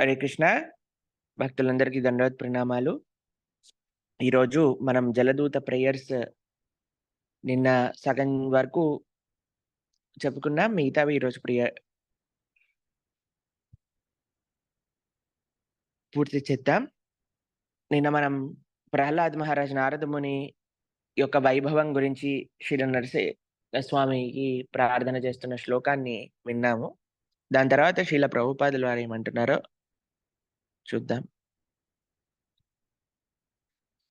హరే కృష్ణ. భక్తులందరికీ దండవత్ ప్రణామాలు. ఈరోజు మనం జలదూత ప్రేయర్స్ నిన్న సగం వరకు చెప్పుకున్నాం. మిగతావి ఈరోజు పూర్తి చేద్దాం. నిన్న మనం ప్రహ్లాద్ మహారాజ్ నారద ముని యొక్క వైభవం గురించి శ్రీ నరసింహ స్వామికి ప్రార్థన చేస్తున్న శ్లోకాన్ని విన్నాము. దాని తర్వాత శ్రీల ప్రభుపాదుల వారు ఏమంటున్నారో చూద్దాం.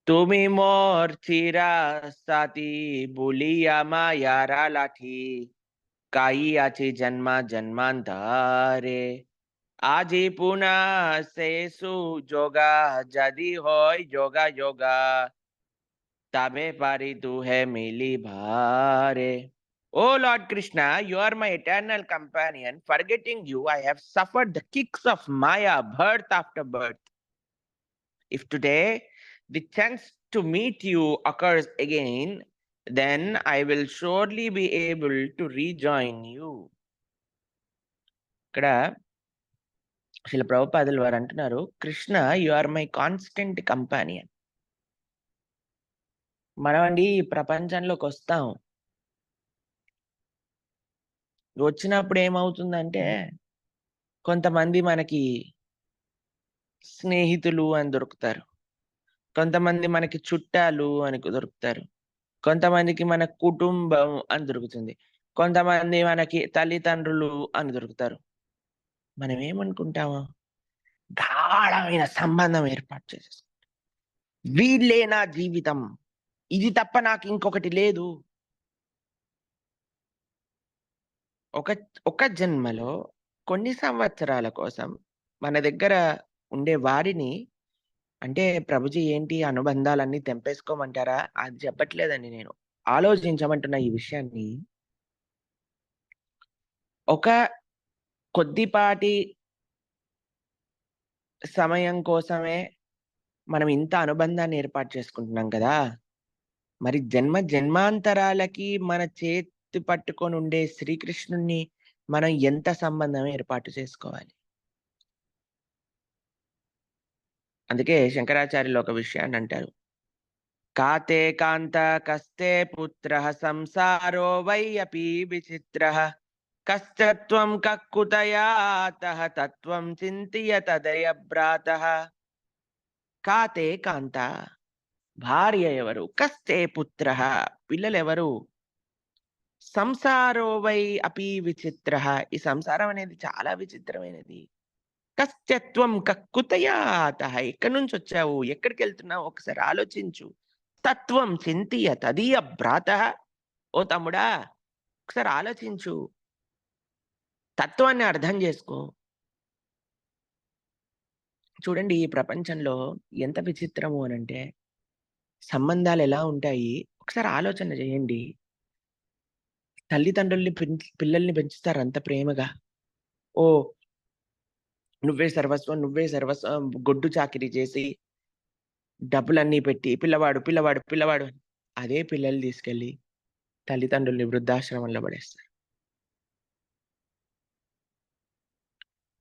তুমি মোর চিরাস্তাতি বলিয়া মায়ারা লাঠি কাইয়াছি জন্মা জন্মান্তরে আজি পুনা শেষু যোগা যদি হয় যোগা যোগা তবে পারি তুহে মিলি ভারে. Oh Lord Krishna, you are my eternal companion. Forgetting you, I have suffered the kicks of Maya birth after birth. If today the chance to meet you occurs again, then I will surely be able to rejoin you. ఇక్కడ శ్రీల ప్రభుపాదుల వారు అంటున్నారు, Krishna you are my constant companion. మనమండి ఈ ప్రపంచంలోకి వస్తాం. వచ్చినప్పుడు ఏమవుతుందంటే కొంతమంది మనకి స్నేహితులు అని దొరుకుతారు, కొంతమంది మనకి చుట్టాలు అని దొరుకుతారు, కొంతమందికి మన కుటుంబం అని దొరుకుతుంది, కొంతమంది మనకి తల్లిదండ్రులు అని దొరుకుతారు. మనం ఏమనుకుంటాము? గాఢమైన సంబంధం ఏర్పాటు చేసేస్తాం. వీళ్ళే నా జీవితం, ఇది తప్ప నాకు ఇంకొకటి లేదు. ఒక జన్మలో కొన్ని సంవత్సరాల కోసం మన దగ్గర ఉండే వారిని, అంటే ప్రభుజీ ఏంటి అనుబంధాలన్నీ తెంపేసుకోమంటారా? అది చెప్పట్లేదండి, నేను ఆలోచించమంటున్న ఈ విషయాన్ని. ఒక కొద్దిపాటి సమయం కోసమే మనం ఇంత అనుబంధాన్ని ఏర్పాటు చేసుకుంటున్నాం కదా. మరి జన్మ జన్మాంతరాలకి మన చేతి పట్టుకొని ఉండే శ్రీకృష్ణుణ్ణి మనం ఎంత సంబంధం ఏర్పాటు చేసుకోవాలి? అందుకే శంకరాచార్యులు ఒక విషయాన్ని అంటారు, కాతే కాంత కస్తే పుత్ర సంసారో వై అపి విచిత్ర కస్తత్వం కక్కుతయాతః తత్వం చింతయ తదయ భ్రాతః. కాతే కాంత భార్య ఎవరు, కస్తే పుత్ర పిల్లలెవరు, సంసారో వై అపి విచిత్ర ఈ సంసారం అనేది చాలా విచిత్రమైనది. కస్త్యత్వం కక్కుతయాతః ఎక్కడి నుంచి వచ్చావు, ఎక్కడికి వెళ్తున్నావు ఒకసారి ఆలోచించు. తత్వం చింతయ తదీయ భ్రాతః, ఓ తమ్ముడా ఒకసారి ఆలోచించు, తత్వాన్ని అర్థం చేసుకో. చూడండి ఈ ప్రపంచంలో ఎంత విచిత్రము అనంటే సంబంధాలు ఎలా ఉంటాయి ఒకసారి ఆలోచన చేయండి. తల్లిదండ్రుల్ని పిల్లల్ని పెంచుతారు అంత ప్రేమగా. ఓ నువ్వే సర్వస్వం, నువ్వే సర్వస్వం, గొడ్డు చాకిరీ చేసి డబ్బులన్నీ పెట్టి పిల్లవాడు పిల్లవాడు పిల్లవాడు అదే పిల్లలు తీసుకెళ్లి తల్లిదండ్రుల్ని వృద్ధాశ్రమంలో పడేస్తారు.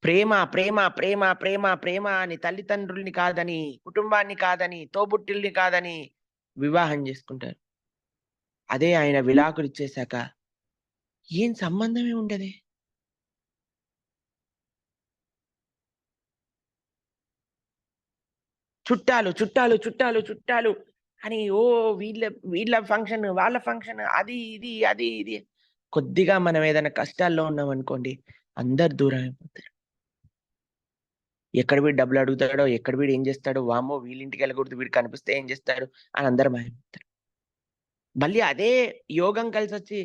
ప్రేమ ప్రేమ ప్రేమ ప్రేమ ప్రేమ అని తల్లిదండ్రుల్ని కాదని, కుటుంబాన్ని కాదని, తోబుట్టుల్ని కాదని వివాహం చేసుకుంటారు. అదే ఆయన విడాకులు ఇచ్చేశాక ఏం సంబంధమే ఉండదే. చుట్టాలు చుట్టాలు చుట్టాలు చుట్టాలు అని ఓ వీళ్ళ వీళ్ళ ఫంక్షన్, వాళ్ళ ఫంక్షన్, అది ఇది అది ఇది. కొద్దిగా మనం ఏదైనా కష్టాల్లో ఉన్నాం అనుకోండి, అందరు దూరం అయిపోతారు. ఎక్కడ వీడు డబ్బులు అడుగుతాడో, ఎక్కడ వీడు ఏం చేస్తాడో, వామ్మో వీళ్ళింటికి వెళ్ళకూడదు, వీడు కనిపిస్తే ఏం చేస్తాడు అని అందరు మాయమవుతారు. మళ్ళీ అదే యోగం కలిసి వచ్చి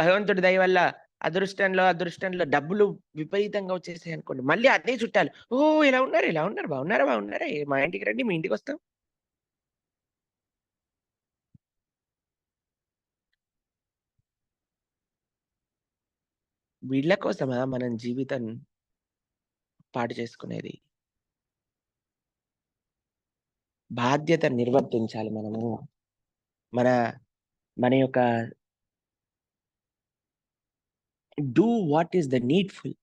భగవంతుడి దయ వల్ల అదృష్టంలో డబ్బులు విపరీతంగా వచ్చేసాయి అనుకోండి, మళ్ళీ అదే చుట్టాలు, ఓ ఇలా ఉన్నారు ఇలా ఉన్నారు, బాగున్నారా బాగున్నారా, మా ఇంటికి రండి, మీ ఇంటికి వస్తాం. వీళ్ళ కోసమా మనం జీవితం పాడు చేసుకునేది? బాధ్యత నిర్వర్తించాలి మనము. మన మన యొక్క do what is the needful.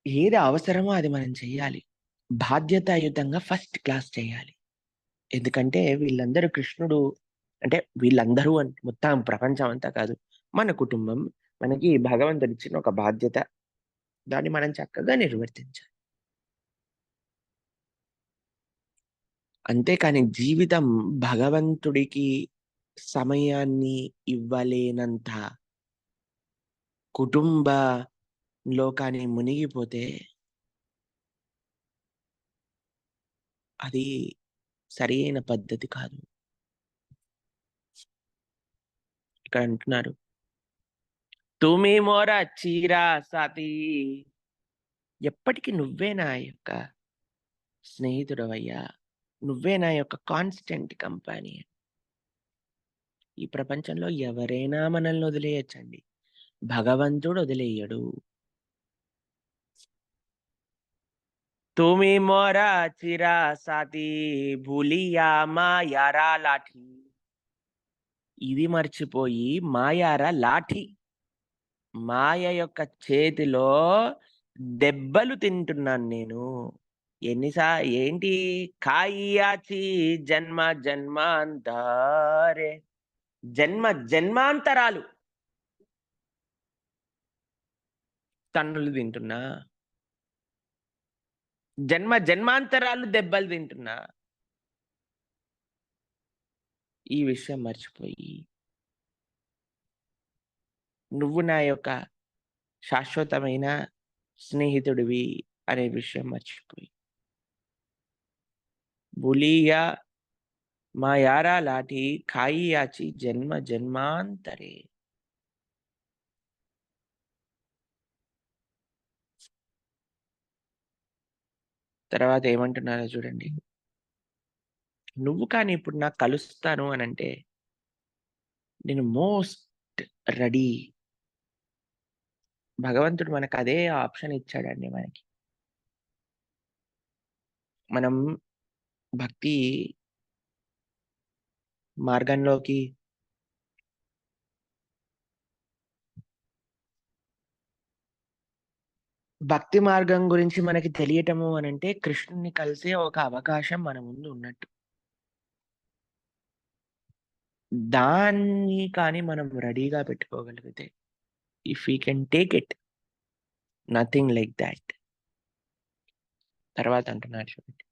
ఏది అవసరమో అది మనం చెయ్యాలి. బాధ్యతాయుతంగా ఫస్ట్ క్లాస్ చేయాలి. ఎందుకంటే వీళ్ళందరూ కృష్ణుడు అంటే వీళ్ళందరూ అంటే మొత్తం ప్రపంచం అంతా కాదు. మన కుటుంబం మనకి భగవంతుడిచ్చిన ఒక బాధ్యత. దాన్ని మనం చక్కగా నిర్వర్తించాలి. అంతేకాని జీవితం భగవంతుడికి సమయాన్ని ఇవ్వలేనంత కుటుంబలో కానీ మునిగిపోతే అది సరియైన పద్ధతి కాదు. ఇక్కడ అంటున్నారు, "తుమి మోర చీరా సాతి" ఎప్పటికి నువ్వే నా యొక్క స్నేహితుడవయ్యా. నువ్వే నా యొక్క కాన్స్టెంట్ కంపానియన్. ఈ ప్రపంచంలో ఎవరైనా మనల్ని వదిలేయొచ్చండి. భగవంతుడు వదిలేయడు. "తుమి మోర చిరా సాతి భూలియా మాయారా లాఠీ" ఇది మర్చిపోయి మాయారా లాఠీ మాయ యొక్క చేతిలో దెబ్బలు తింటున్నాను నేను. ఏంటి కాయాచి జన్మ జన్మాంతరే జన్మ జన్మాంతరాలు తన్నులు తింటున్నా. జన్మ జన్మాంతరాలు దెబ్బలు తింటున్నా. ఈ విషయం మర్చిపోయి నువ్వు నా యొక్క శాశ్వతమైన స్నేహితుడివి అనే విషయం మర్చిపోయి. బులియా మాయారా లాఠీ ఖాయియాచి జన్మ జన్మాంతరే. తర్వాత ఏమంటున్నారో చూడండి. నువ్వు కానీ ఇప్పుడు నాకు కలుస్తాను అనంటే నేను మోస్ట్ రెడీ. భగవంతుడు మనకు అదే ఆప్షన్ ఇచ్చాడండి మనకి. మనం భక్తి మార్గంలోకి భక్తి మార్గం గురించి మనకి తెలియటము అనంటే కృష్ణుడిని కలిసే ఒక అవకాశం మన ముందు ఉన్నట్టు. దాన్ని కానీ మనం రెడీగా పెట్టుకోగలిగితే if we can take it nothing like that. తర్వాత అంటున్నారు చూడండి.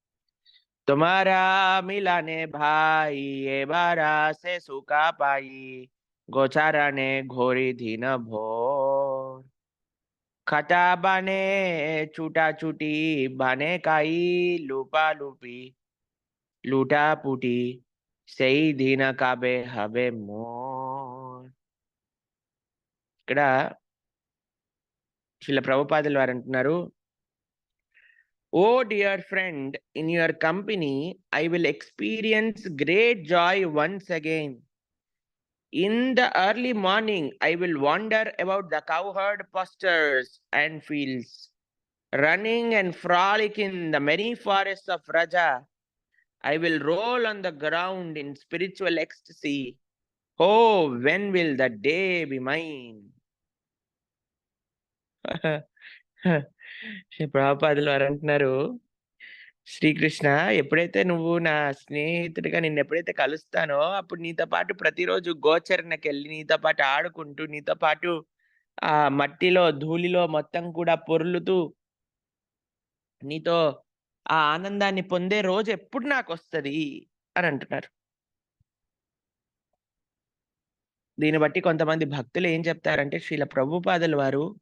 तुम्हारा मिलाने भाई ये बारा से सूखा पाई गोचारा ने घोरी थी न भोर खटा बाने छूटा छूटी बाने काई लूपा लूपी लूटा पुटी सही దీన కాబే హబే మోర్. ఇక్కడ శ్రీల ప్రభుపాదులు వారు అంటున్నారు, oh dear friend, in your company I will experience great joy once again. In the early morning, I will wander about the cowherd pastures and fields, running and frolic in the many forests of Raja. I will roll on the ground in spiritual ecstasy. Oh, when will that day be mine? Shri ప్రభుపాదులు వారు అంటున్నారు, శ్రీకృష్ణ, ఎప్పుడైతే నువ్వు నా స్నేహితుడిగా నిన్నెప్పుడైతే కలుస్తానో అప్పుడు నీతో పాటు ప్రతిరోజు గోచరణకెళ్ళి నీతో పాటు ఆడుకుంటూ నీతో పాటు ఆ మట్టిలో ధూళిలో మొత్తం కూడా పొర్లుతూ నీతో ఆ ఆనందాన్ని పొందే రోజు ఎప్పుడు నాకొస్తది అని అంటున్నారు. దీన్ని బట్టి కొంతమంది భక్తులు ఏం చెప్తారంటే శ్రీల ప్రభుపాదుల వారు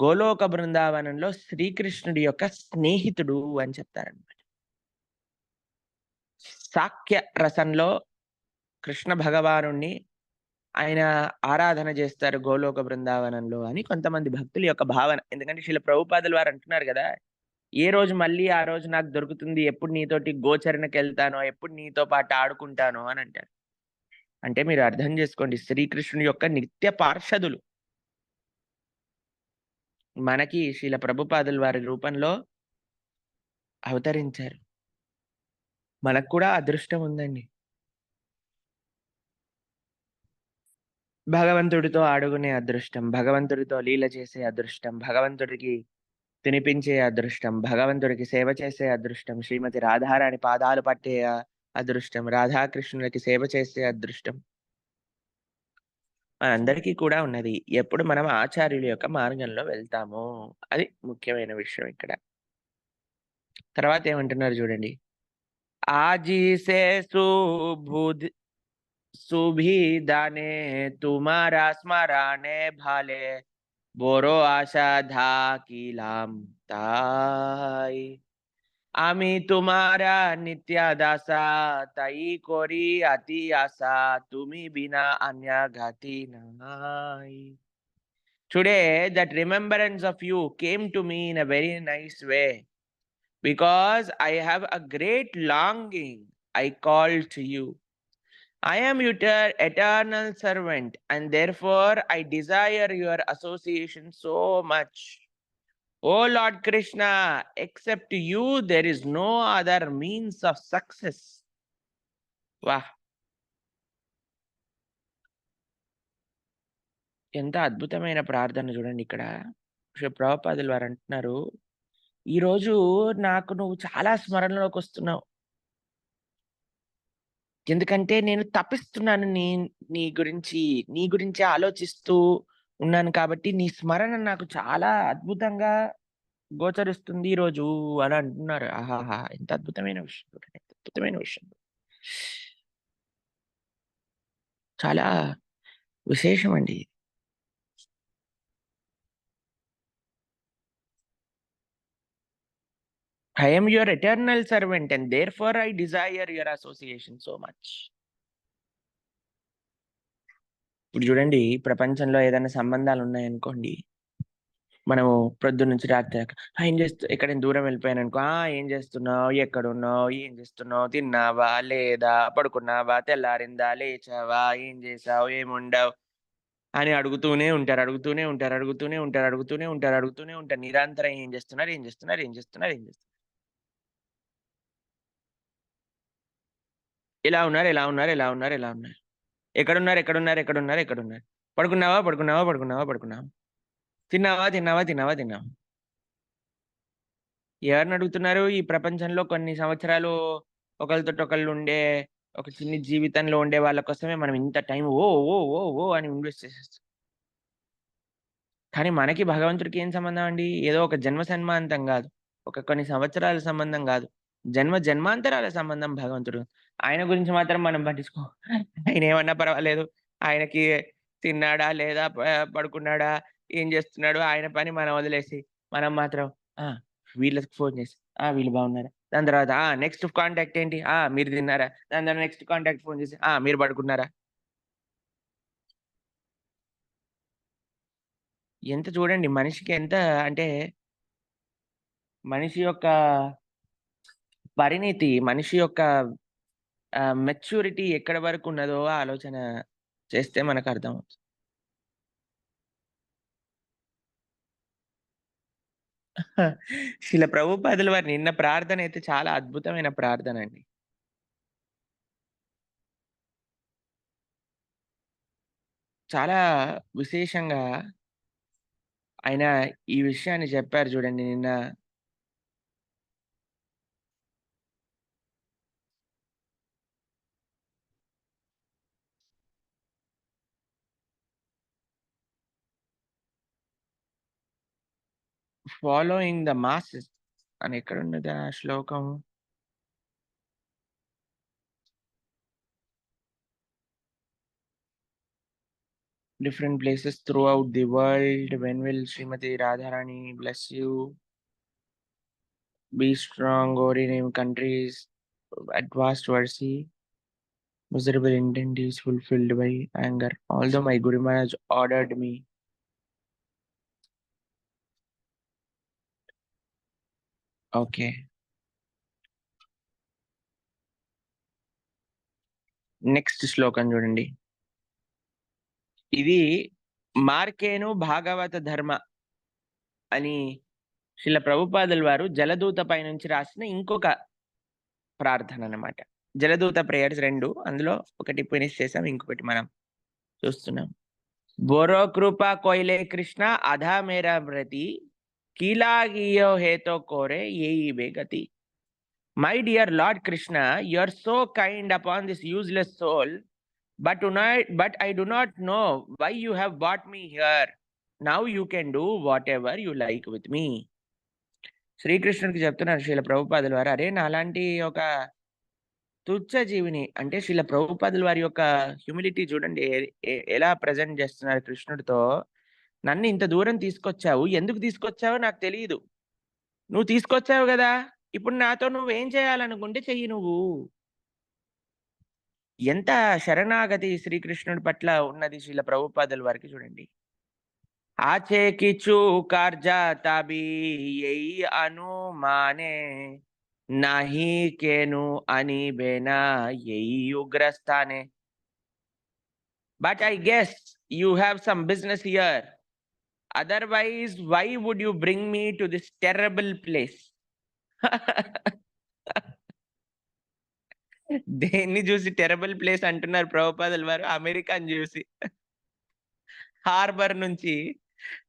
గోలోక బృందావనంలో శ్రీకృష్ణుడి యొక్క స్నేహితుడు అని చెప్తారన్నమాట. సాఖ్య రసంలో కృష్ణ భగవానుణ్ణి ఆయన ఆరాధన చేస్తారు గోలోక బృందావనంలో అని కొంతమంది భక్తుల యొక్క భావన. ఎందుకంటే శ్రీల ప్రభుపాదుల వారు అంటున్నారు కదా, ఏ రోజు మళ్ళీ ఆ రోజు నాకు దొరుకుతుంది, ఎప్పుడు నీతోటి గోచరణకెళ్తానో, ఎప్పుడు నీతో పాటు ఆడుకుంటానో అని అంటారు. అంటే మీరు అర్థం చేసుకోండి, శ్రీకృష్ణుని యొక్క నిత్య పార్షదులు మనకి శ్రీల ప్రభుపాదుల వారి రూపంలో అవతరించారు. మనకు కూడా అదృష్టం ఉందండి. భగవంతుడితో ఆడుకునే అదృష్టం, భగవంతుడితో లీల చేసే అదృష్టం, భగవంతుడికి తినిపించే అదృష్టం, భగవంతుడికి సేవ చేసే అదృష్టం, శ్రీమతి రాధారాణి పాదాలు పట్టే అదృష్టం, రాధాకృష్ణులకి సేవ చేసే అదృష్టం మనందరికీ కూడా ఉన్నది. ఎప్పుడు మనం ఆచార్యుల యొక్క మార్గంలో వెళ్తాము. అది ముఖ్యమైన విషయం ఇక్కడ. తర్వాత ఏమంటున్నారు చూడండి. ఆజీసే సుబుధ్ সুবিধানে তোমারা স্মরণে ভালে বড় আশা থাকিলাম তাই আমি তোমারা নিত্য দাসা তাই করি অতি আশা তুমি বিনা অন্য গতি নাই. Today that remembrance of you came to me in a very nice way because I have a great longing. I called to you. I am your eternal servant, and therefore I desire your association so much. O Lord Krishna, except you, there is no other means of success. వాహ్, ఎంత అద్భుతమైన ప్రార్థన చూడండి ఇక్కడ. శ్రీ ప్రభుపాదులు వారు అంటున్నారు, ఈరోజు నాకు నువ్వు చాలా స్మరణలోకి వస్తున్నావు. ఎందుకంటే నేను తపిస్తున్నాను నీ గురించే ఆలోచిస్తూ ఉన్నాను కాబట్టి నీ స్మరణ నాకు చాలా అద్భుతంగా గోచరిస్తుంది ఈరోజు అని అంటున్నారు. ఆహాహా! ఎంత అద్భుతమైన విషయం చూడండి. ఎంత అద్భుతమైన విషయం. చాలా విశేషమండి. I am your eternal servant and therefore I desire your association so much. ఇప్పుడు చూడండి, ప్రపంచంలో ఏదైనా సంబంధాలు ఉన్నాయనుకోండి, మనము ప్రొద్దున్నుంచి రాత్రి దాకా ఏం ఎక్కడైనా దూరం వెళ్ళిపోయాననుకో, ఏం చేస్తున్నావు? ఎక్కడున్నావు? ఏం చేస్తున్నావు? తిన్నావా? లేదా? పడుకున్నావా? తెల్లారిందా? లేచావా? ఏం చేసావు? ఏముండవు? అని అడుగుతూనే ఉంటారు. నిరంతరం ఏం చేస్తున్నారు? ఎలా ఉన్నారు? ఎక్కడున్నారు? పడుకున్నావా? తిన్నావా? ఎవరిని అడుగుతున్నారు? ఈ ప్రపంచంలో కొన్ని సంవత్సరాలు ఒకళ్ళతోటి ఒకళ్ళు ఉండే ఒక చిన్ని జీవితంలో ఉండే వాళ్ళ కోసమే మనం ఇంత టైం అని ఇన్వెస్ట్ చేసేస్తాం. కానీ మనకి భగవంతుడికి ఏం సంబంధం అండి? ఏదో ఒక జన్మ సన్మాంతం గాదు. ఒక కొన్ని సంవత్సరాల సంబంధం గాదు. జన్మాంతరాల సంబంధం భగవంతుడు. ఆయన గురించి మాత్రం మనం పట్టించుకోం. ఆయనేమన్నా పర్వాలేదు. ఆయనకి తిన్నాడా? లేదా? పడుకున్నాడా? ఏం చేస్తున్నాడు? ఆయన పని మనం వదిలేసి, మనం మాత్రం ఆ! వీళ్ళకి ఫోను చేసి, వీళ్ళు బాగున్నారా? దాని తర్వాత నెక్స్ట్ కాంటాక్ట్ ఏంటి? మీరు తిన్నారా? దాని తర్వాత నెక్స్ట్ కాంటాక్ట్ ఫోను చేసి, మీరు పడుకున్నారా? ఎంత చూడండి మనిషికి ఎంత అంటే, మనిషి యొక్క పరిణితి, మనిషి యొక్క మెచ్యూరిటీ ఎక్కడి వరకు ఉన్నదో ఆలోచన చేస్తే మనకు అర్థమవుతుంది. శిల ప్రభుపాదుల వారి నిన్న ప్రార్థన అయితే చాలా అద్భుతమైన ప్రార్థన అండి. చాలా విశేషంగా ఆయన ఈ విషయాన్ని చెప్పారు చూడండి నిన్న. ఫాలోయింగ్ ద మాసెస్ అని ఎక్కడున్నది ఆ శ్లోకం? Different places throughout the world. When will Srimati Radharani bless you? Be strong, or in countries at vast mercy. Miserable intent is fulfilled by anger. Although my Guru Maharaj ordered me. Okay. Next శ్లోకం చూడండి. ఇది మార్కేను భాగవత ధర్మ అని శ్రీల ప్రభుపాదుల వారు జలదూత పై నుంచి రాసిన ఇంకొక ప్రార్థన అన్నమాట. జలదూత ప్రేయర్స్ 2, అందులో ఒకటి ఫినిష్ చేసాం, ఇంకొకటి మనం చూస్తున్నాం. బోరో కృప కోయిలే కృష్ణ అధా మేరా వ్రతి कीलागियो हे तो कोरे यही बेगति. My dear Lord Krishna, you are so kind upon this useless soul, but I do not know why you have brought me here. Now you can do whatever you like with me. శ్రీకృష్ణుడికి చెప్తున్నారు శ్రీల ప్రభుపాదుల వారు, అరే నాలాంటి ఒక తుచ్చ జీవిని, అంటే శ్రీల ప్రభుపాదుల వారి యొక్క హ్యూమిలిటీ చూడండి ఎలా ప్రజెంట్ చేస్తున్నారు కృష్ణుడితో. నన్ను ఇంత దూరం తీసుకొచ్చావు, ఎందుకు తీసుకొచ్చావో నాకు తెలియదు. నువ్వు తీసుకొచ్చావు కదా, ఇప్పుడు నాతో నువ్వేం చేయాలనుకుంటే చెయ్యి నువ్వు. ఎంత శరణాగతి శ్రీకృష్ణుడి పట్ల ఉన్నది శ్రీల ప్రభుపాదుల వారికి చూడండి. ఆచే కిచు కార్జాతా భీ యహీ అనుమానే, నాహీ కేను అనిబేనా యహీ ఉగ్రస్థానే. But I guess you have some business here. Otherwise, why would you bring me to this terrible place? దేన్ని చూసి టెరబుల్ ప్లేస్ అంటున్నారు ప్రభుపాదుల వారు? అమెరికాని చూసి. హార్బర్ నుంచి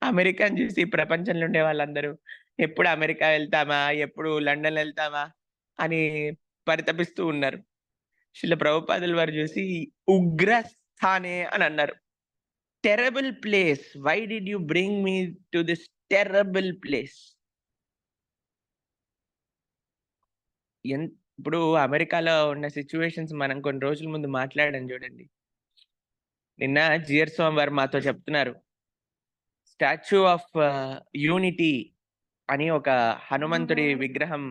అమెరికాని చూసి ప్రపంచంలో ఉండే వాళ్ళందరూ ఎప్పుడు అమెరికా వెళ్తామా, ఎప్పుడు లండన్ వెళ్తామా అని పరితపిస్తూ ఉన్నారు. శ్రీల ప్రభుపాదుల వారు చూసి ఉగ్రస్థానే అని అన్నారు. Terrible place, why did you bring me to this terrible place? ఇప్పుడు అమెరికాలో ఉన్న సిచ్యువేషన్స్ మనం కొన్ని రోజుల ముందు మాట్లాడాం చూడండి. నిన్న జిఆర్ స్వామి వారు మాతో చెప్తున్నారు, స్టాచ్యూ ఆఫ్ యూనిటీ అని ఒక హనుమంతుడి విగ్రహం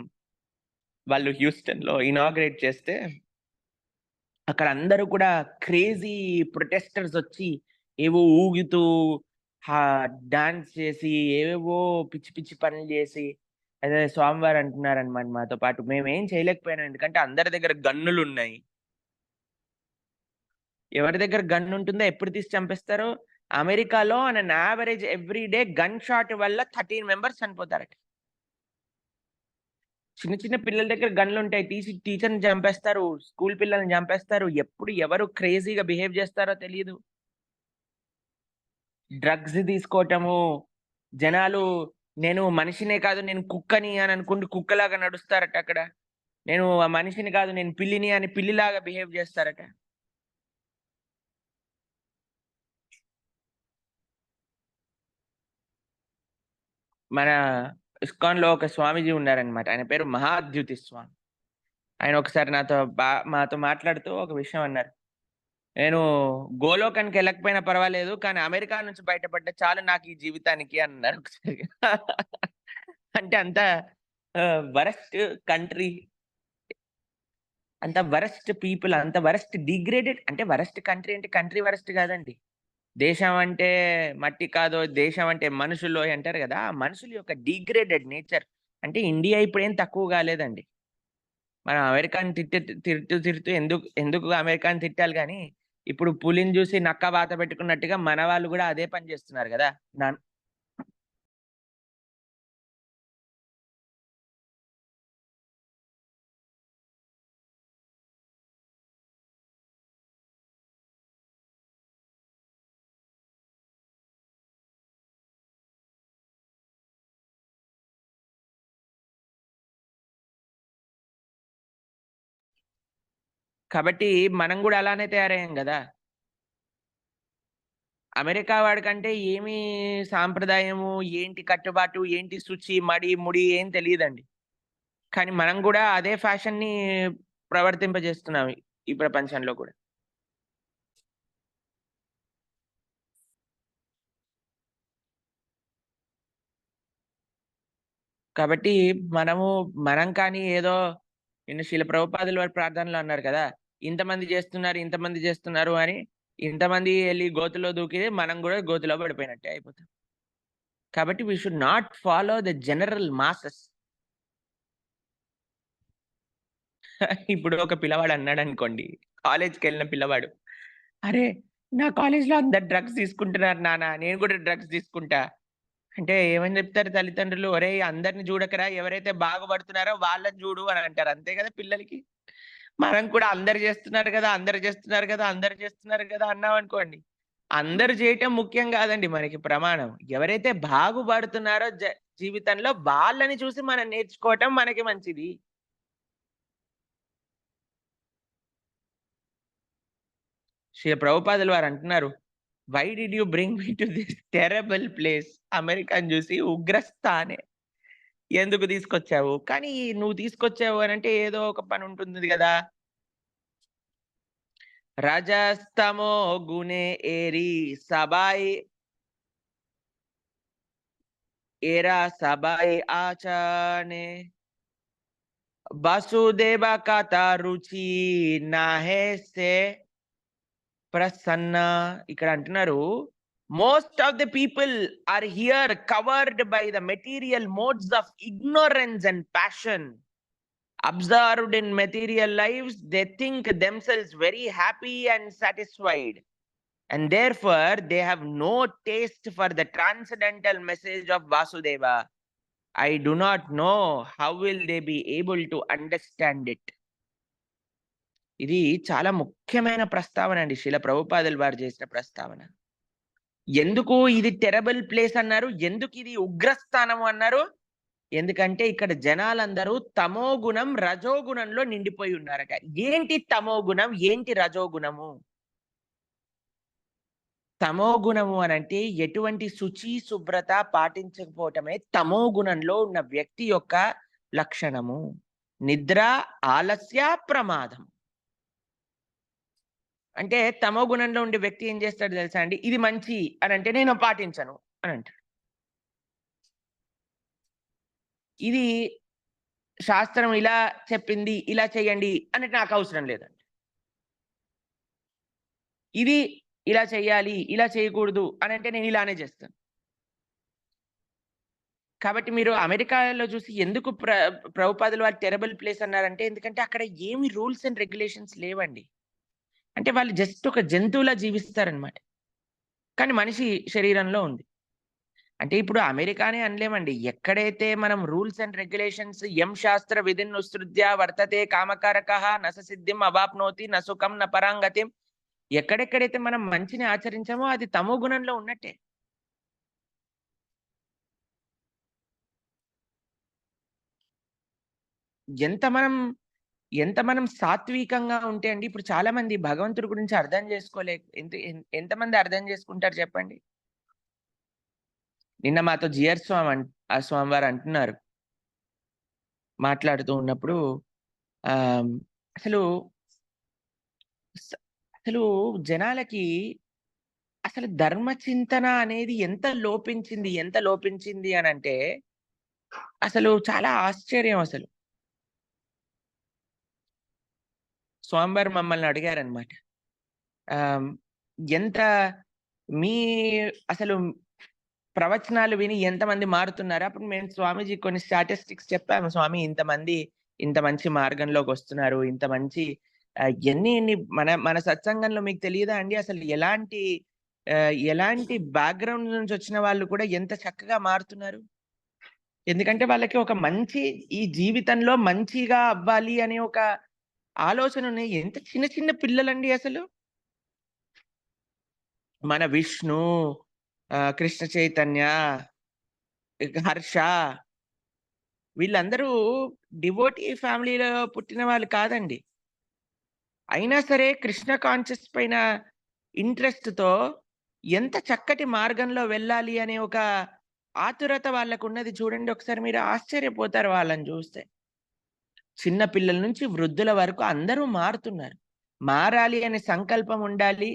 వాళ్ళు హ్యూస్టన్ లో ఇనాగ్రేట్ చేస్తే, అక్కడ అందరూ కూడా క్రేజీ ప్రొటెస్టర్స్ వచ్చి ఏవో ఊగుతూ డాన్స్ చేసి ఏవేవో పిచ్చి పిచ్చి పనులు చేసి, అదే స్వామివారు అంటున్నారనమాట మాతో పాటు, మేమేం చేయలేకపోయాం ఎందుకంటే అందరి దగ్గర గన్నులు ఉన్నాయి. ఎవరి దగ్గర గన్ ఉంటుందో ఎప్పుడు తీసి చంపేస్తారో. అమెరికాలో on an average every day gun shot వల్ల 13 మెంబర్స్ చనిపోతారట. చిన్న చిన్న పిల్లల దగ్గర గన్లు ఉంటాయి, తీసి టీచర్ని చంపేస్తారు, స్కూల్ పిల్లల్ని చంపేస్తారు. ఎప్పుడు ఎవరు క్రేజీగా బిహేవ్ చేస్తారో తెలియదు. డ్రగ్స్ తీసుకోవటము, జనాలు నేను మనిషినే కాదు నేను కుక్కని అని అనుకుంటూ కుక్కలాగా నడుస్తారట అక్కడ. నేను ఆ మనిషిని కాదు నేను పిల్లిని అని పిల్లిలాగా బిహేవ్ చేస్తారట. మన ఇస్కాన్ లో ఒక స్వామీజీ ఉన్నారనమాట, ఆయన పేరు మహాద్యుతి స్వామి. ఆయన ఒకసారి మాతో మాట్లాడుతూ ఒక విషయం అన్నారు, నేను గోలోకానికి వెళ్ళకపోయినా పర్వాలేదు కానీ అమెరికా నుంచి బయటపడ్డ చాలు నాకు ఈ జీవితానికి అన్నారు ఒకసారి. అంటే అంత వరస్ట్ కంట్రీ, అంత వరస్ట్ పీపుల్, అంత వరస్ట్ డిగ్రేడెడ్. అంటే వరస్ట్ కంట్రీ అంటే కంట్రీ వరస్ట్ కాదండి, దేశం అంటే మట్టి కాదో దేశం అంటే మనుషులు అంటారు కదా, ఆ మనుషుల యొక్క డిగ్రేడెడ్ నేచర్. అంటే ఇండియా ఇప్పుడు ఏం తక్కువ కాలేదండి. మనం అమెరికాని తిడుతూ ఎందుకు ఎందుకు అమెరికాని తిట్టాలి కానీ, ఇప్పుడు పులిని చూసి నక్క వాత పెట్టుకున్నట్టుగా మన వాళ్ళు కూడా అదే పని చేస్తున్నారు కదా. కాబట్టి మనం కూడా అలానే తయారయ్యాం కదా. అమెరికా వాడికంటే ఏమి సాంప్రదాయము, ఏంటి కట్టుబాటు, ఏంటి శుచి, మడి, ముడి ఏం తెలియదండి. కానీ మనం కూడా అదే ఫ్యాషన్‌ని ప్రవర్తింపజేస్తున్నాం ఈ ప్రపంచంలో కూడా. కాబట్టి మనం కానీ ఏదో నిన్న శీల ప్రభుపాదుల వారి ప్రార్థనలో అన్నారు కదా, ఇంతమంది చేస్తున్నారు, ఇంతమంది చేస్తున్నారు అని. ఇంతమంది ఎళ్లి గోతిలో దూకితే మనం కూడా గోతిలో పడిపోయినట్టే అయిపోతాం. కాబట్టి we should not follow the general masses. ఇప్పుడు ఒక పిల్లవాడు అన్నాడనుకోండి, కాలేజ్‌కెళ్ళిన పిల్లవాడు, "అరే! నా కాలేజ్‌లో అందరూ డ్రగ్స్ తీసుకుంటున్నారు నాన్న, నేను కూడా డ్రగ్స్ తీసుకుంటా." అంటే ఏమని చెప్తారు తల్లిదండ్రులు, "ఒరేయ్! అందరిని చూడకురా, ఎవరైతే బాగుపడుతున్నారో వాళ్ళని చూడు" అని అంటారు. అంతే కదా పిల్లలకి. మనం కూడా అందరూ చేస్తున్నారు కదా, అందరూ చేస్తున్నారు కదా, అందరూ చేస్తున్నారు కదా అన్నామనుకోండి, అందరూ చేయటం ముఖ్యం కాదండి మనకి ప్రమాణం. ఎవరైతే బాగుపడుతున్నారో జీవితంలో వాళ్ళని చూసి మనం నేర్చుకోవటం మనకి మంచిది. శ్రీ ప్రభుపాదుల వారు అంటున్నారు, "why did you bring me to this terrible place?" అమెరికాని చూసి ఉగ్రస్థానే. ఎందుకు తీసుకొచ్చావు? కానీ నువ్వు తీసుకొచ్చావు అనంటే ఏదో ఒక పని ఉంటుంది గదా! రజస్తమో గుణే ఏరి సబాయి ఏరా సబాయి ఆచానే వసుదేవ కథ రుచి నాహే సే ప్రసన్న. ఇక్కడ అంటున్నారు, most of the people are here covered by the material modes of ignorance and passion. Observed in material lives, they think themselves very happy and satisfied, and therefore they have no taste for the transcendental message of Vasudeva. I do not know how will they be able to understand it. ఇది చాలా ముఖ్యమైన ప్రస్తావన అండి. శీల ప్రభుపాదుల వారు చేసిన ప్రస్తావన. ఎందుకు ఇది టెరబుల్ ప్లేస్ అన్నారు? ఎందుకు ఇది ఉగ్రస్థానము అన్నారు? ఎందుకంటే ఇక్కడ జనాలందరూ తమోగుణం, రజోగుణంలో నిండిపోయి ఉన్నారట. ఏంటి తమోగుణం? ఏంటి రజోగుణము? తమోగుణము అనంటే ఎటువంటి శుచి, శుభ్రత పాటించకపోవటమే తమోగుణంలో ఉన్న వ్యక్తి యొక్క లక్షణము. నిద్ర, ఆలస్య, ప్రమాదం. అంటే తమోగుణంలో ఉండే వ్యక్తి ఏం చేస్తాడో తెలుసా అండి? ఇది మంచి అనంటే నేను పాటించను అని అంటాడు. ఇది శాస్త్రం ఇలా చెప్పింది, ఇలా చేయండి అన్నట్టు నాకు అవసరం లేదండి. ఇది ఇలా చేయాలి, ఇలా చేయకూడదు అనంటే నేను ఇలానే చేస్తాను. కాబట్టి మీరు అమెరికాలో చూసి ఎందుకు ప్రభుపాదుల వారు టెరబుల్ ప్లేస్ అన్నారంటే, ఎందుకంటే అక్కడ ఏమి రూల్స్ అండ్ రెగ్యులేషన్స్ లేవండి. అంటే వాళ్ళు జస్ట్ ఒక జంతువులా జీవిస్తారనమాట. కానీ మనిషి శరీరంలో ఉంది. అంటే ఇప్పుడు అమెరికానే అనలేమండి. ఎక్కడైతే మనం రూల్స్ అండ్ రెగ్యులేషన్స్ శాస్త్ర విధిన్నుసృత్య వర్తతే కామకారకః న స సిద్ధిం అవాప్నోతి న సుఖం న పరాంగతిం. ఎక్కడెక్కడైతే మనం మంచిని ఆచరించామో అది తమో గుణంలో ఉన్నట్టే. ఎంత మనం ఎంత మనం సాత్వికంగా ఉంటే అండి, ఇప్పుడు చాలా మంది భగవంతుడి గురించి అర్థం చేసుకోలే ఎంతమంది అర్థం చేసుకుంటారు చెప్పండి? నిన్న మాతో జిఆర్ స్వామివారు అంటున్నారు. మాట్లాడుతూ ఉన్నప్పుడు ఆహ్, అసలు స అసలు జనాలకి అసలు ధర్మ చింతన అనేది ఎంత లోపించింది అనంటే, అసలు చాలా ఆశ్చర్యం అసలు. స్వామివారు మమ్మల్ని అడిగారనమాట. ఆహ్, ఎంత మీ అసలు ప్రవచనాలు విని ఎంతమంది మారుతున్నారు? అప్పుడు మేము స్వామీజీకి కొన్ని స్టాటిస్టిక్స్ చెప్పాము. స్వామి ఇంతమంది ఇంత మంచి మార్గంలోకొస్తున్నారు. ఇంత మంచి ఎన్ని మన మన సత్సంగంలో మీకు తెలియదా అండి? అసలు ఎలాంటి బ్యాక్‌గ్రౌండ్ నుంచి వచ్చిన వాళ్ళు కూడా ఎంత చక్కగా మారుతున్నారు. ఎందుకంటే వాళ్ళకి ఒక మంచి ఈ జీవితంలో మంచిగా అవ్వాలి అనే ఒక ఆలోచన ఉన్నాయి. ఎంత చిన్న చిన్న పిల్లలండి అసలు. మన విష్ణు, కృష్ణ చైతన్య, హర్ష వీళ్ళందరూ డివోటీ ఫ్యామిలీలో పుట్టిన వాళ్ళు కాదండి. అయినా సరే కృష్ణ కాన్షియస్ పైన ఇంట్రెస్ట్‌తో ఎంత చక్కటి మార్గంలో వెళ్ళాలి అనే ఒక ఆతురత వాళ్ళకున్నది చూడండి. ఒకసారి మీరు ఆశ్చర్యపోతారు వాళ్ళని చూస్తే. చిన్న పిల్లల నుంచి వృద్ధుల వరకు అందరూ మారుతున్నారు. మారాలి అనే సంకల్పం ఉండాలి.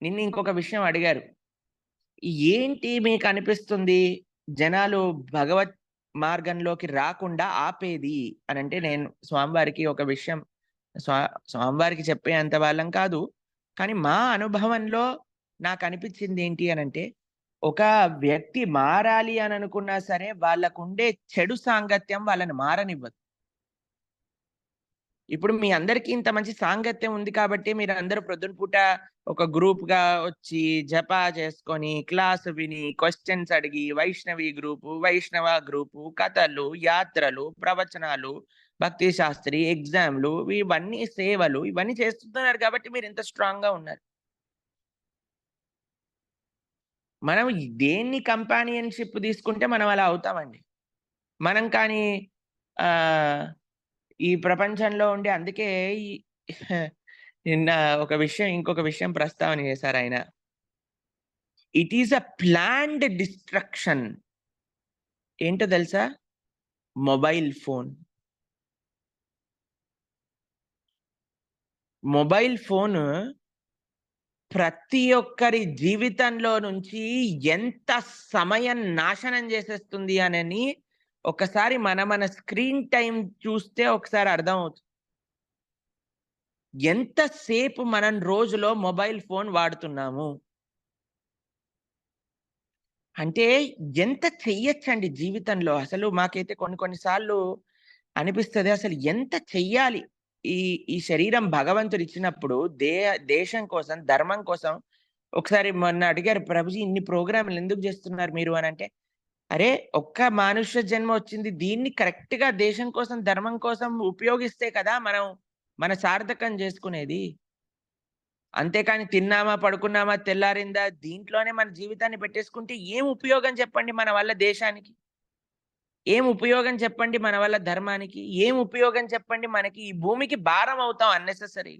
నిన్న ఇంకొక విషయం అడిగారు. ఏంటి మీకనిపిస్తుంది జనాలు భగవత్ మార్గంలోకి రాకుండా ఆపేది అనంటే, నేను స్వామివారికి ఒక విషయం స్వా స్వామివారికి చెప్పేంత వాళ్ళం కాదు. కానీ మా అనుభవంలో నాకనిపించింది ఏంటి అనంటే, ఒక వ్యక్తి మారాలి అని అనుకున్నా సరే వాళ్ళకుండే చెడు సాంగత్యం వాళ్ళని మారనివ్వదు. ఇప్పుడు మీ అందరికీ ఇంత మంచి సాంగత్యం ఉంది కాబట్టి మీరందరూ ప్రొద్దున పూట ఒక గ్రూప్‌గా వచ్చి జపా చేసుకొని, క్లాస్ విని, క్వెషన్స్ అడిగి, వైష్ణవ గ్రూపు, కథలు, యాత్రలు, ప్రవచనాలు, భక్తి శాస్త్రి, ఎగ్జామ్‌లు ఇవన్నీ సేవలు ఇవన్నీ చేస్తున్నారు కాబట్టి మీరింత స్ట్రాంగ్‌గా ఉన్నారు. మనం దేన్ని కంపానియన్‌షిప్ తీసుకుంటే మనం అలా అవుతామండి. మనం కానీ ఆహ్, ఈ ప్రపంచంలో ఉండి అందుకే ఈ నిన్న ఇంకొక విషయం ప్రస్తావన చేశారాయన. It is a planned destruction. ఏంటో తెలుసా? Mobile phone. మొబైల్ ఫోను ప్రతి ఒక్కరి జీవితంలో నుంచి ఎంత సమయం నాశనం చేసేస్తుంది అనని ఒకసారి మన స్క్రీన్ టైమ్ చూస్తే ఒకసారి అర్థమవుతుంది. ఎంత సేపు మనం రోజులో మొబైల్ ఫోన్ వాడుతున్నాము. అంటే ఎంత చెయ్యొచ్చండి జీవితంలో. అసలు మాకైతే కొన్ని కొన్ని సార్లు అనిపిస్తది. అసలు ఎంత చెయ్యాలి? ఈ ఈ శరీరం భగవంతుడిచ్చినప్పుడు దేశం కోసం, ధర్మం కోసం ఒకసారి మొన్న అడిగారు, "ప్రభుజీ ఇన్ని ప్రోగ్రామ్‌లు ఎందుకు జేస్తున్నారు మీరు" అనంటే, అరే! ఒక్క మానుష్య జన్మ వచ్చింది. దీన్ని కరెక్ట్‌గా దేశం కోసం, ధర్మం కోసం ఉపయోగిస్తే కదా మనం మన సార్థకం జేసుకునేది. అంతేకాని తిన్నామా, పడుకున్నామా, తెల్లారిందా దీంట్లోనే మన జీవితాన్ని పెట్టేసుకుంటే ఏం ఉపయోగం చెప్పండి మన వల్ల దేశానికి? ఏం ఉపయోగం చెప్పండి మన వల్ల ధర్మానికి? ఏం ఉపయోగం చెప్పండి మనకి? ఈ భూమికి భారం అవుతాం అన్నెసెసరీ.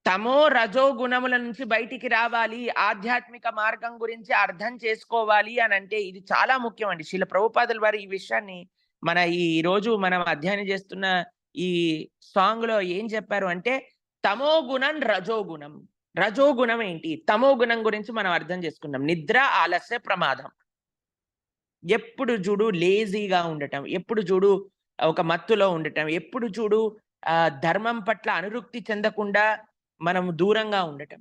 తమో, రజో గుణముల నుంచి బయటికి రావాలి. ఆధ్యాత్మిక మార్గం గురించి అర్థం చేసుకోవాలి అనంటే ఇది చాలా ముఖ్యమండి. శీల ప్రభుపాదుల వారు ఈ విషయాన్ని మన ఈరోజు మనం అధ్యయనం చేస్తున్న ఈ సాంగ్‌లో ఏం చెప్పారు అంటే, తమో గుణం, రజో గుణం. రజో గుణం ఏంటి? తమో గుణం గురించి మనం అర్థం చేసుకుందాం. నిద్ర, ఆలస్య, ప్రమాదం. ఎప్పుడు చూడు లేజీగా ఉండటం. ఎప్పుడు చూడు ఒక మత్తులో ఉండటం. ఎప్పుడు చూడు ధర్మం పట్ల అనురక్తి చెందకుండా మనం దూరంగా ఉండటం.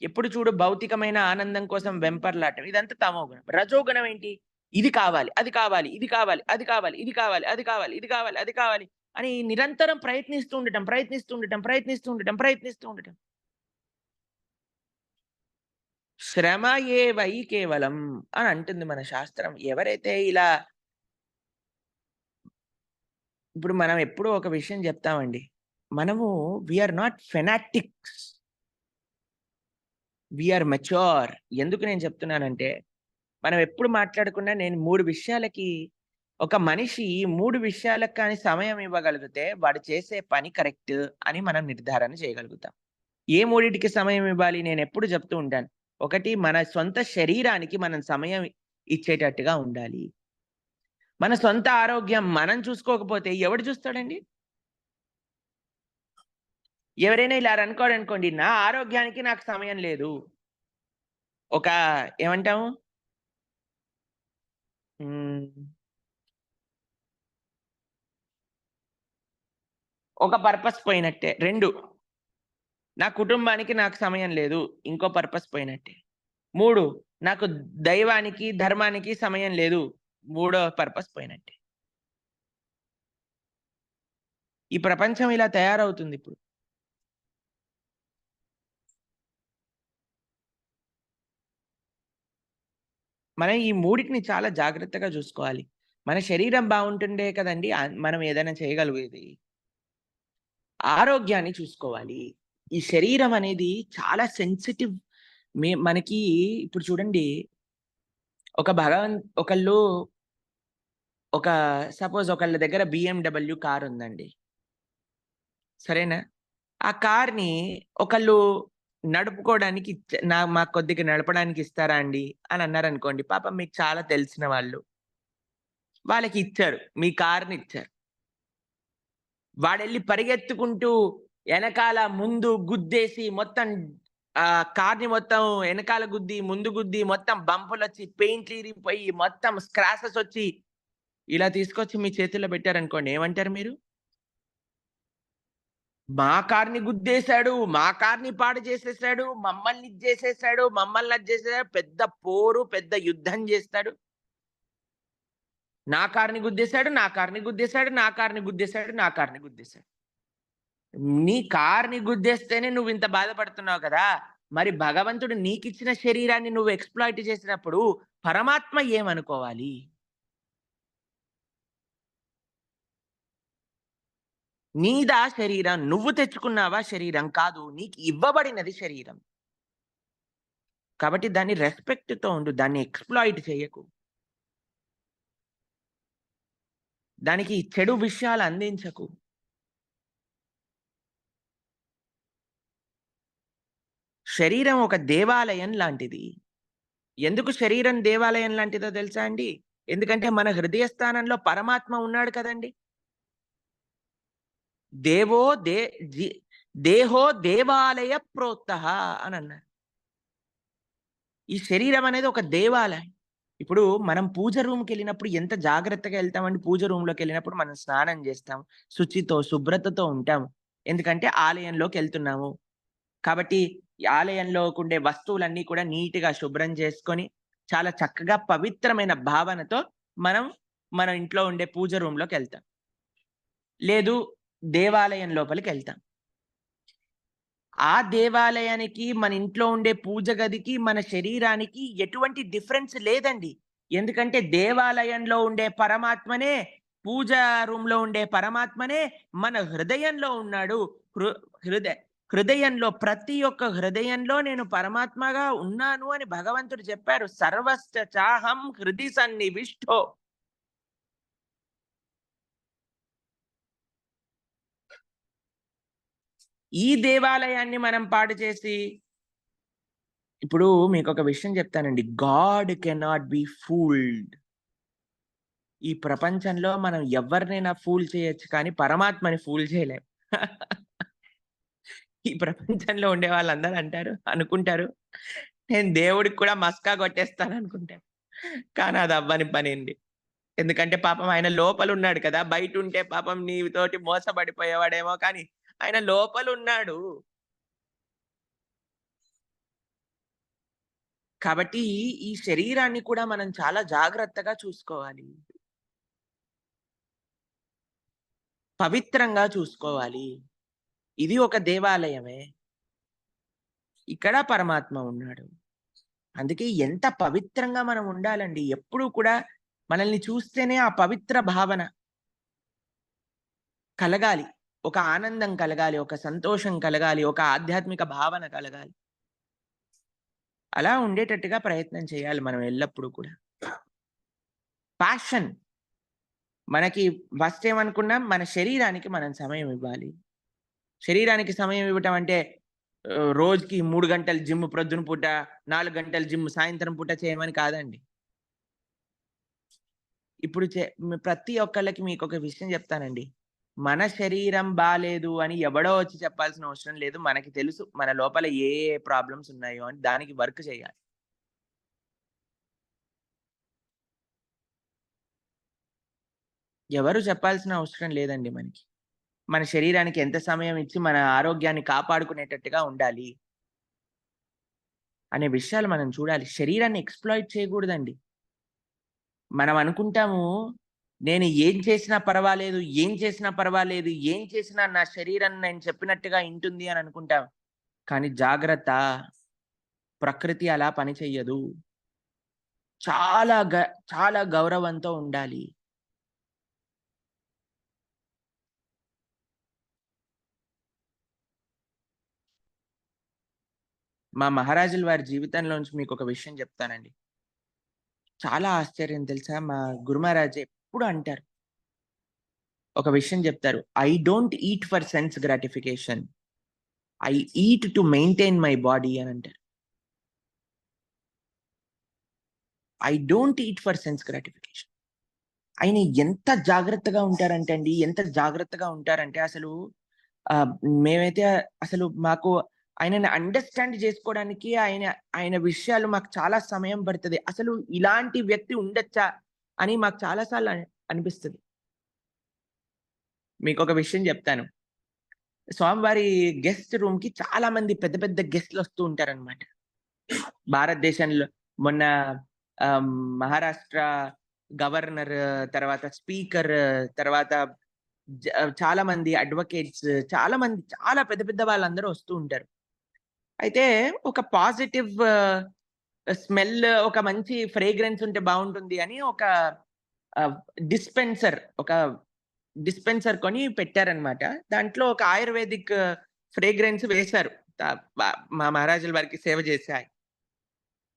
ఎప్పుడు చూడు భౌతికమైన ఆనందం కోసం వెంపర్లాటం. ఇదంతా తమోగుణం. రజోగుణం ఏంటి? ఇది కావాలి, అది కావాలి, ఇది కావాలి, అది కావాలి, ఇది కావాలి, అది కావాలి, ఇది కావాలి, అది కావాలి అని నిరంతరం ప్రయత్నిస్తూ ఉండటం, ప్రయత్నిస్తూ ఉండటం, ప్రయత్నిస్తూ ఉండటం, ప్రయత్నిస్తూ ఉండటం. శ్రమ ఏవై కేవలం అని అంటుంది మన శాస్త్రం. ఎవరైతే ఇలా ఇప్పుడు మనం ఎప్పుడూ ఒక విషయం చెప్తామండి. మనము we are not fanatics. We are mature. ఎందుకు నేను చెప్తున్నానంటే, మనం ఎప్పుడు మాట్లాడుకున్నా నేను 3 విషయాలకి ఒక మనిషి 3 విషయాలకు కానీ సమయం ఇవ్వగలిగితే, వాడు చేసే పని కరెక్ట్ అని మనం నిర్ధారణ చేయగలుగుతాం. ఏ మూడిటికి సమయం ఇవ్వాలి? నేనెప్పుడు చెప్తూ ఉంటాను. ఒకటి మన సొంత శరీరానికి మనం సమయం ఇచ్చేటట్టుగా ఉండాలి. మన సొంత ఆరోగ్యం మనం చూసుకోకపోతే ఎవడు చూస్తాడండి? ఎవరైనా ఇలా అనుకోరనుకోండి, నా ఆరోగ్యానికి నాకు సమయం లేదు. ఒక ఏమంటాము? హ్మ్. ఒక పర్పస్ పోయినట్టే. 2 నా కుటుంబానికి నాకు సమయం లేదు. ఇంకో పర్పస్ పోయినట్టే. 3 నాకు దైవానికి, ధర్మానికి సమయం లేదు. మూడో పర్పస్ పోయినట్టే. ఈ ప్రపంచం ఇలా తయారవుతుందిప్పుడు. మనం ఈ మూడిటిని చాలా జాగ్రత్తగా చూసుకోవాలి. మన శరీరం బావుంటుండే కదండీ! మనం ఏదైనా చేయగలిగేది. ఆరోగ్యాన్ని చూసుకోవాలి. ఈ శరీరం అనేది చాలా సెన్సిటివ్. మనకి ఇప్పుడు చూడండి ఒకళ్ళు ఒక సపోజ్ ఒకళ్ళ దగ్గర BMW కారుందండి. సరేనా? ఆ కార్‌ని ఒకళ్ళు నడుపుకోవడానికి మాకు కొద్దిగా నడపడానికి ఇస్తారా అండి? అని అన్నారనుకోండి. పాపం మీకు చాలా తెలిసిన వాళ్ళు. వాళ్ళకిచ్చారు. మీ కార్‌నిచ్చారు. వాడెళ్లి పరిగెత్తుకుంటూ ఎనకాల, ముందు గుద్దేసి మొత్తం కార్‌ని మొత్తం ఎనకాల గుద్ది, ముందు గుద్ది మొత్తం బంపులొచ్చి, పెయింట్లిరిగిపోయి, మొత్తం స్క్రాచెసొచ్చి, ఇలా తీసుకొచ్చి మీ చేతుల్లో పెట్టారనుకోండి. ఏమంటారు మీరు? మా కార్‌ని గుద్దేశాడు, మా కార్‌ని పాడు చేసేసాడు, మమ్మల్ని ఇది చేసేసాడు, మమ్మల్ని అది చేసేసాడు, పెద్ద పోరు, పెద్ద యుద్ధం చేస్తాడు. నా కార్‌ని గుద్దేశాడు, నా కార్‌ని గుద్దేశాడు, నా కార్‌ని గుద్దేశాడు, నా కార్‌ని గుద్దేశాడు. నీ కార్‌ని గుద్దేస్తేనే నువ్వింత బాధపడుతున్నావు కదా! మరి భగవంతుడు నీకిచ్చిన శరీరాన్ని నువ్వు ఎక్స్‌ప్లాయిట్ చేసినప్పుడు పరమాత్మ ఏమనుకోవాలి? నీదా శరీరం, నువ్వు తెచ్చుకున్నావా శరీరం కాదు. నీకు ఇవ్వబడినది శరీరం. కాబట్టి దాన్ని రెస్పెక్ట్‌తో ఉండు. దాన్ని ఎక్స్‌ప్లాయిట్ చేయకు. దానికి చెడు విషయాలు అందించకు. శరీరం ఒక దేవాలయం లాంటిది. ఎందుకు శరీరం దేవాలయం లాంటిదో తెలుసా అండి? ఎందుకంటే మన హృదయ స్థానంలో పరమాత్మ ఉన్నాడు కదండీ! దేవో దే జి దేహో దేవాలయ ప్రోక్తః అనన్నారు. ఈ శరీరం అనేది ఒక దేవాలయం. ఇప్పుడు మనం పూజ రూమ్‌కెళ్ళినప్పుడు ఎంత జాగ్రత్తగా ఎళ్తామండి. పూజ రూమ్‌లోకెళ్ళినప్పుడు మనం స్నానం జేస్తాం. శుచితో, శుభ్రతతో ఉంటాము. ఎందుకంటే ఆలయంలోకెళ్తున్నాము. కాబట్టి ఈ ఆలయంలోకుండే వస్తువులన్నీ కూడా నీట్‌గా శుభ్రం చేసుకొని, చాలా చక్కగా పవిత్రమైన భావనతో మనం మన ఇంట్లో ఉండే పూజ రూమ్‌లోకెళ్తాం. లేదు దేవాలయం లోపలికెళ్తాం. ఆ దేవాలయానికి, మన ఇంట్లో ఉండే పూజ గదికి, మన శరీరానికి ఎటువంటి డిఫరెన్స్ లేదండి. ఎందుకంటే దేవాలయంలో ఉండే పరమాత్మనే, పూజా రూమ్‌లో ఉండే పరమాత్మనే మన హృదయంలో ఉన్నాడు. హృ హృద హృదయంలో ప్రతి ఒక్క హృదయంలో నేను పరమాత్మగా ఉన్నాను అని భగవంతుడు చెప్పారు. సర్వస్య చాహం హృది సన్నివిష్టో. ఈ దేవాలయాన్ని మనం పాడు చేసి ఇప్పుడు మీకొక విషయం చెప్తానండి. God cannot be fooled. ఈ ప్రపంచంలో మనం ఎవరినైనా ఫూల్ చేయొచ్చు కానీ పరమాత్మని ఫూల్ చేయలేం. ఈ ప్రపంచంలో ఉండే వాళ్ళందరూ అనుకుంటారు. నేను దేవుడికి కూడా మస్కా కొట్టేస్తాననుకుంటారు. కానీ అది అవ్వని పనండి. ఎందుకంటే పాపం ఆయన లోపలున్నాడు కదా! బయటుంటే పాపం నీతోటి మోసపడిపోయేవాడేమో కానీ ఆయన లోపలున్నాడు. కాబట్టి ఈ శరీరాన్ని కూడా మనం చాలా జాగ్రత్తగా చూసుకోవాలి. పవిత్రంగా చూసుకోవాలి. ఇది ఒక దేవాలయమే. ఇక్కడ పరమాత్మ ఉన్నాడు. అందుకే ఎంత పవిత్రంగా మనం ఉండాలండి. ఎప్పుడూ కూడా మనల్ని చూస్తేనే ఆ పవిత్ర భావన కలగాలి. ఒక ఆనందం కలగాలి. ఒక సంతోషం కలగాలి. ఒక ఆధ్యాత్మిక భావన కలగాలి. అలా ఉండేటట్టుగా ప్రయత్నం చేయాలి మనం ఎల్లప్పుడూ కూడా. ప్యాషన్ మనకి ఫస్ట్ ఏమనుకున్నాం మన శరీరానికి మనం సమయం ఇవ్వాలి. శరీరానికి సమయం ఇవ్వటం అంటే రోజుకి 3 గంటలు జిమ్ ప్రొద్దున పూట, 4 గంటలు జిమ్ సాయంత్రం పూట చేయమని కాదండి. ఇప్పుడు ప్రతి ఒక్కళ్ళకి మీకొక విషయం చెప్తానండి. మన శరీరం బాలేదు అని ఎవడో వచ్చి చెప్పాల్సిన అవసరం లేదు. మనకి తెలుసు మన లోపల ఏ ఏ ప్రాబ్లమ్స్ ఉన్నాయో అని దానికి వర్క్ చేయాలి. ఎవరు చెప్పాల్సిన అవసరం లేదండి మనకి. మన శరీరానికి ఎంత సమయం ఇచ్చి మన ఆరోగ్యాన్ని కాపాడుకునేటట్టుగా ఉండాలి అనే విషయాలు మనం చూడాలి. శరీరాన్ని ఎక్స్‌ప్లాయిట్ చేయకూడదండి. మనం అనుకుంటాము, నేను ఏం చేసినా పర్వాలేదు, ఏం చేసినా పర్వాలేదు, ఏం చేసినా నా శరీరం నేను చెప్పినట్టుగా ఇంటుంది అని అనుకుంటాం. కానీ జాగ్రత్త, ప్రకృతి అలా పని చెయ్యదు. చాలా చాలా గౌరవంతో ఉండాలి. మా మహారాజుల వారి జీవితంలోంచి మీకొక విషయం చెప్తానండి. చాలా ఆశ్చర్యం తెలుసా? మా గురుమహారాజ్ ఎప్పుడు అంటారు. ఒక విషయం చెప్తారు. "I don't eat for sense gratification. I eat to maintain my body" అని అంటారు. I don't eat for sense gratification. ఆయన ఎంత జాగ్రత్తగా ఉంటారంటే అండి, ఎంత జాగ్రత్తగా ఉంటారంటే అసలు ఆహ్, మేమైతే అసలు మాకు ఆయనని అండర్‌స్టాండ్ జేసుకోవడానికి ఆయన విషయాలు మాకు చాలా సమయం పడతది. అసలు ఇలాంటి వ్యక్తి ఉండొచ్చా? అని మాకు చాలా సార్లు అనిపిస్తది. మీకొక విషయం జెప్తాను. స్వామివారి గెస్ట్ రూమ్‌కి చాలా మంది పెద్ద పెద్ద గెస్ట్‌లొస్తూ ఉంటారనమాట. భారతదేశంలో మొన్న ఆహ్, మహారాష్ట్ర గవర్నర్, తర్వాత స్పీకర్, తర్వాత జ చాలా మంది అడ్వొకేట్స్, చాలా మంది చాలా పెద్ద పెద్ద వాళ్ళందరూ వస్తూ ఉంటారు. అయితే ఒక పాజిటివ్ స్మెల్, ఒక మంచి ఫ్రేగ్రెన్స్ ఉంటే బావుంటుంది అని ఒక ఆహ్, డిస్పెన్సర్, ఒక డిస్పెన్సర్ కొని పెట్టారనమాట. దాంట్లో ఒక ఆయుర్వేదిక్ ఫ్రేగ్రెన్స్ వేశారు. త మ మా మహారాజుల వారికి సేవ చేసి.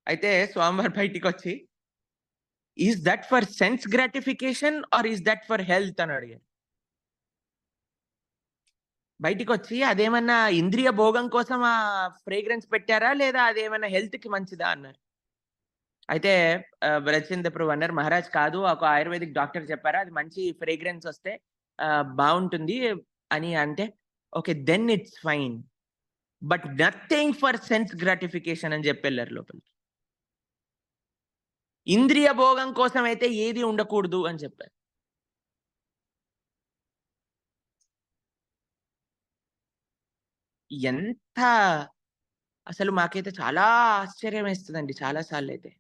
అయితే స్వామివారు బయటికొచ్చి, "is that for sense gratification or is that for health" అని అడిగారు. బయటికొచ్చి అదేమన్నా ఇంద్రియ భోగం కోసం ఫ్రేగ్రెన్స్ పెట్టారా? లేదా అదేమన్నా హెల్త్‌కి మంచిదా అన్నారు. అయితే బ్రజచంద్ర ప్రభు అన్నారు, "మహారాజ్ కాదు, ఒక ఆయుర్వేదిక్ డాక్టర్ చెప్పారు. అది మంచి ఫ్రేగ్రెన్స్ వస్తే బావుంటుంది" అని అంటే, "okay. Then it's fine. But nothing for sense gratification" అని చెప్పెళ్లారు లోపలికి. ఇంద్రియ భోగం కోసం అయితే ఏది ఉండకూడదు అని చెప్పారు. ఎంత అసలు మాకైతే చాలా ఆశ్చర్యమేస్తదండి చాలా సార్లయితే.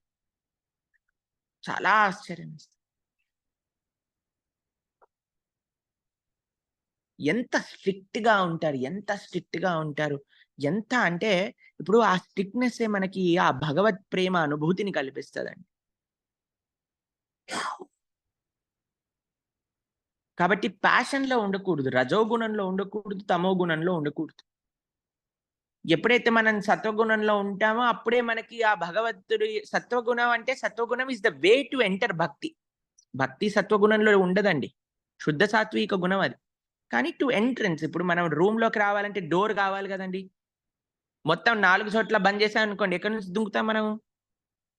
చాలా ఆశ్చర్యమేస్తది. ఎంత స్ట్రిక్ట్‌గా ఉంటారు. ఎంత స్ట్రిక్ట్‌గా ఉంటారు. ఎంత అంటే ఇప్పుడు ఆ స్ట్రిక్ట్‌నెస్సే మనకి ఆ భగవత్ ప్రేమ అనుభూతిని కల్పిస్తదండి. కాబట్టి ప్యాషన్‌లో ఉండకూడదు. రజోగుణంలో ఉండకూడదు. తమో గుణంలో ఉండకూడదు. ఎప్పుడైతే మనం సత్వగుణంలో ఉంటామో అప్పుడే మనకి ఆ భగవంతుడి సత్వగుణం అంటే సత్వగుణం is the way to enter భక్తి. భక్తి సత్వగుణంలో ఉండదండి. శుద్ధ సాత్విక గుణం అది. కానీ టు ఎంట్రన్స్ ఇప్పుడు మనం రూమ్‌లోకి రావాలంటే డోర్ కావాలి గదండీ! మొత్తం 4 చోట్ల బంద్ చేశామనుకోండి ఎక్కడి నుంచి దుంకుతాం మనం?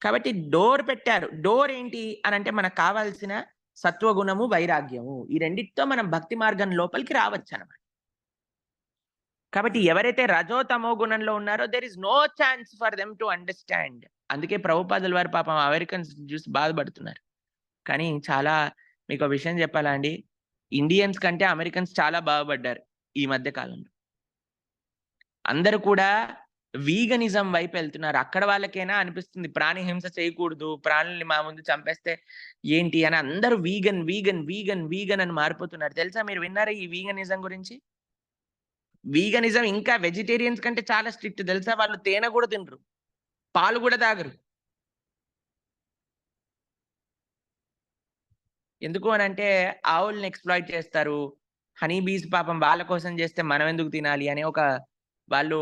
కాబట్టి డోర్ పెట్టారు. డోర్ ఏంటి అనంటే మనకు కావాల్సిన సత్వగుణము, వైరాగ్యము. ఈ రెండిటితో మనం భక్తి మార్గం లోపలికి రావచ్చనమాట. కాబట్టి ఎవరైతే రజో, తమో గుణంలో ఉన్నారో there is no chance for them to understand. అందుకే ప్రభుపాదుల వారు పాపం అమెరికన్స్ చూసి బాధపడుతున్నారు. కానీ చాలా మీకో విషయం చెప్పాలా అండి? ఇండియన్స్ కంటే అమెరికన్స్ చాలా బాగుపడ్డారు ఈ మధ్య కాలంలో. అందరూ కూడా వీగనిజం వైపెళ్తున్నారు. అక్కడ వాళ్ళకేనా అనిపిస్తుంది ప్రాణి హింస చేయకూడదు. ప్రాణుల్ని మా ముందు చంపేస్తే ఏంటి అని అందరూ వీగన్ అని మారిపోతున్నారు. తెలుసా మీరు విన్నారా ఈ వీగనిజం గురించి? వీగనిజం ఇంకా వెజిటేరియన్స్ కంటే చాలా స్ట్రిక్ట్ తెలుసా? వాళ్ళు తేనె గూడా తినరు. పాలు గూడా తాగరు. ఎందుకు అనంటే ఆవుల్ని ఎక్స్‌ప్లాయిట్ చేస్తారు. హనీ బీస్ పాపం వాళ్ళ కోసం చేస్తే మనం ఎందుకు తినాలి అని ఒక వాళ్ళు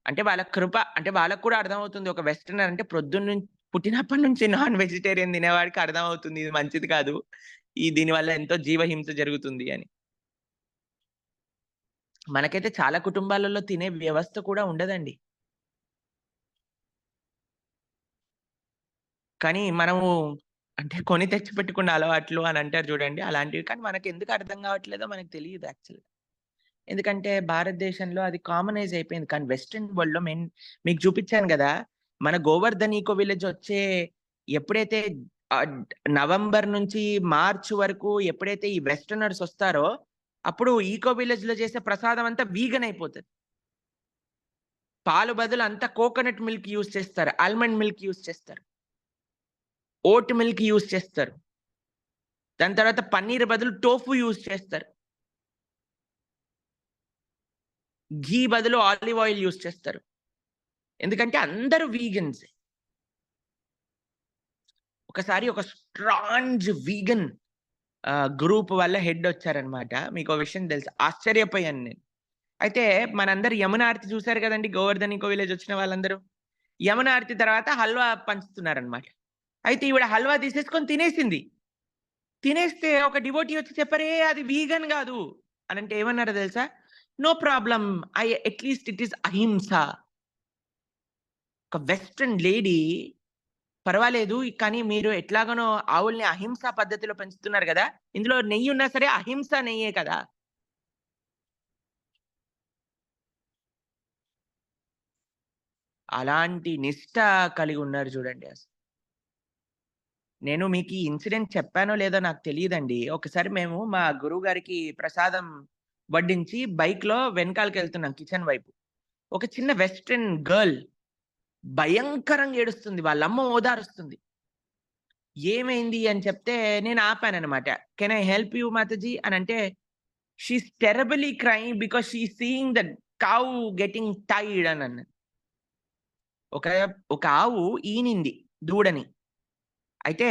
అంటే వాళ్ళ కృప అంటే వాళ్ళకి కూడా అర్థమవుతుంది. ఒక వెస్టర్నర్ అంటే పుట్టినప్పటి నుంచి నాన్ వెజిటేరియన్ తినేవాడికి అర్థమవుతుంది. ఇది మంచిది కాదు. దీనివల్ల ఎంతో జీవహింస జరుగుతుంది అని. మనకైతే చాలా కుటుంబాలలో తినే వ్యవస్థ కూడా ఉండదండి. కానీ మనము అంటే కొని తెచ్చిపెట్టుకున్న అలవాట్లు అని అంటారు చూడండి. అలాంటివి కానీ మనకెందుకు అర్థం కావట్లేదో మనకు తెలీదు యాక్చువల్‌గా. ఎందుకంటే భారతదేశంలో అది కామనైజ్ అయిపోయింది. కానీ వెస్టర్న్ వరల్డ్‌లో మీకు చూపించాను గదా! మన గోవర్ధన్ ఈకో విలేజ్ వచ్చే ఎప్పుడైతే ఆహ్, నవంబర్ నుంచి మార్చ్ వరకు ఎప్పుడైతే ఈ వెస్టర్నర్స్ వస్తారో, అప్పుడు ఈకో విలేజ్‌లో చేసే ప్రసాదం అంతా వీగన్ అయిపోతది. పాలు బదులు అంతా కోకోనట్ మిల్క్ యూజ్ చేస్తారు. ఆల్మండ్ మిల్క్ యూజ్ చేస్తారు. ఓట్ మిల్క్ యూజ్ చేస్తారు. దాని తర్వాత పన్నీర్ బదులు టోఫు యూజ్ చేస్తారు. ఘీ బదులు ఆలివ్ ఆయిల్ యూజ్ చేస్తారు. ఎందుకంటే అందరూ వీగన్సే. ఒకసారి ఒక స్ట్రాంజ్ వీగన్ గ్రూప్ వల్ల హెడ్ వచ్చారనమాట. మీకో విషయం తెలుసా? ఆశ్చర్యపోయాను నేను. అయితే మనందరూ యమున ఆరతి చూసారు కదండీ! గోవర్ధన్ ఇంకో విలేజ్ వచ్చిన వాళ్ళందరూ. యమున ఆరతి తర్వాత హల్వా పంచుతున్నారనమాట. అయితే ఈవిడ హల్వా తీసేసుకొని తినేసింది. తినేస్తే ఒక డివోటీ వచ్చి చెప్పారు, "ఏ అది వీగన్ గాదు" అనంటే ఏమన్నారో తెలుసా? "No problem. At least it is అహింస." ఒక వెస్టర్న్ లేడీ పర్వాలేదు. కానీ మీరు ఎట్లాగానో ఆవుల్ని అహింసా పద్ధతిలో పెంచుతున్నారు గదా! ఇందులో నెయ్యున్నా సరే అహింస నెయ్యే కదా! అలాంటి నిష్ట కలిగి ఉన్నారు చూడండి అసలు. నేను మీకు ఈ ఇన్సిడెంట్ చెప్పానో లేదో నాకు తెలీదండి. ఒకసారి మేము మా గురువుగారికి ప్రసాదం వడ్డించి బైక్‌లో వెనకాలకెళ్తున్నాం కిచెన్ వైపు. ఒక చిన్న వెస్టర్న్ గర్ల్ భయంకరంగా ఏడుస్తుంది. వాళ్ళమ్మ ఓదారుస్తుంది. ఏమైంది అని చెప్తే నేను ఆపాననమాట. "కెన్ ఐ హెల్ప్ యూ మాతాజీ" అనంటే she is terribly crying because she is seeing the cow getting tired అని అన్నది. ఒక ఒక ఆవు ఈనింది దూడని. అయితే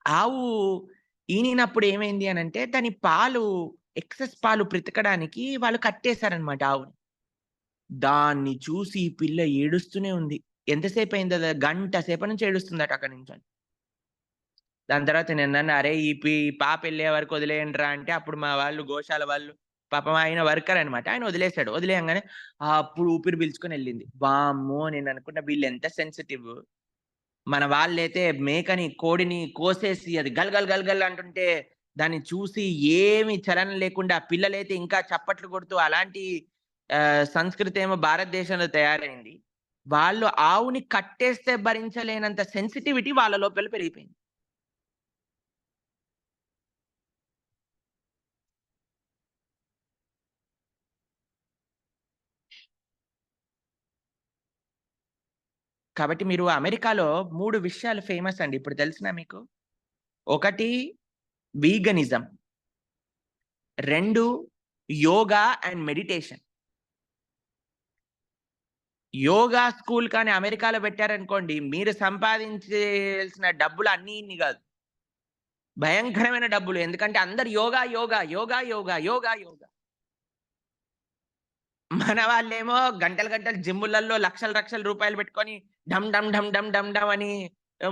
ఆవు ఈనినప్పుడు ఏమైంది అనంటే దాని పాలు ఎక్సెస్ పాలు పితకడానికి వాళ్ళు కట్టేసారనమాట ఆవుని. దాన్ని చూసి ఈ పిల్ల ఏడుస్తూనే ఉంది. ఎంతసేపయిందది? గంట సేపటి నుంచి ఏడుస్తుందట అక్కడి నించొని. దాని తర్వాత నేనన్నా, "అరే! ఈ పాప ఎళ్ళే వరకు వదిలేయండిరా" అంటే అప్పుడు మా వాళ్ళు గోశాల వాళ్ళు పాపం ఆయన వర్కర్ అనమాట. ఆయన వదిలేసాడు. వదిలేయంగానే అప్పుడు ఊపిరి పీల్చుకొని ఎళ్ళింది. వామ్మో! నేననుకున్న వీళ్ళెంత సెన్సిటివ్. మన వాళ్ళైతే మేకని, కోడిని కోసేసి అది గల్ గల్ గల్ గల్ అంటుంటే దాన్ని చూసి ఏమి చలనం లేకుండా పిల్లలైతే ఇంకా చప్పట్లు కొడుతూ అలాంటి సంస్కృతేమో భారతదేశంలో తయారైంది. వాళ్ళు ఆవుని కట్టేస్తే భరించలేనంత సెన్సిటివిటీ వాళ్ళ లోపల పెరిగిపోయింది. కాబట్టి మీరు అమెరికాలో 3 విషయాలు ఫేమస్ అండి. ఇప్పుడు తెలిసినా మీకు? ఒకటి veganism. 2 yoga and meditation. Yoga school కానీ అమెరికాలో పెట్టారనుకోండి, మీరు సంపాదించేయాల్సిన డబ్బులు అన్నీ ఇన్ని గాదు. భయంకరమైన డబ్బులు. ఎందుకంటే అందరూ యోగా, యోగా, యోగా, యోగా, యోగా, యోగా. మన వాళ్ళేమో గంటలు గంటలు జిమ్ములలో లక్షల లక్షల రూపాయలు పెట్టుకొని ఢమ్ ఢమ్ ఢమ్ ఢమ్ ఢమ్ ఢమ్ అని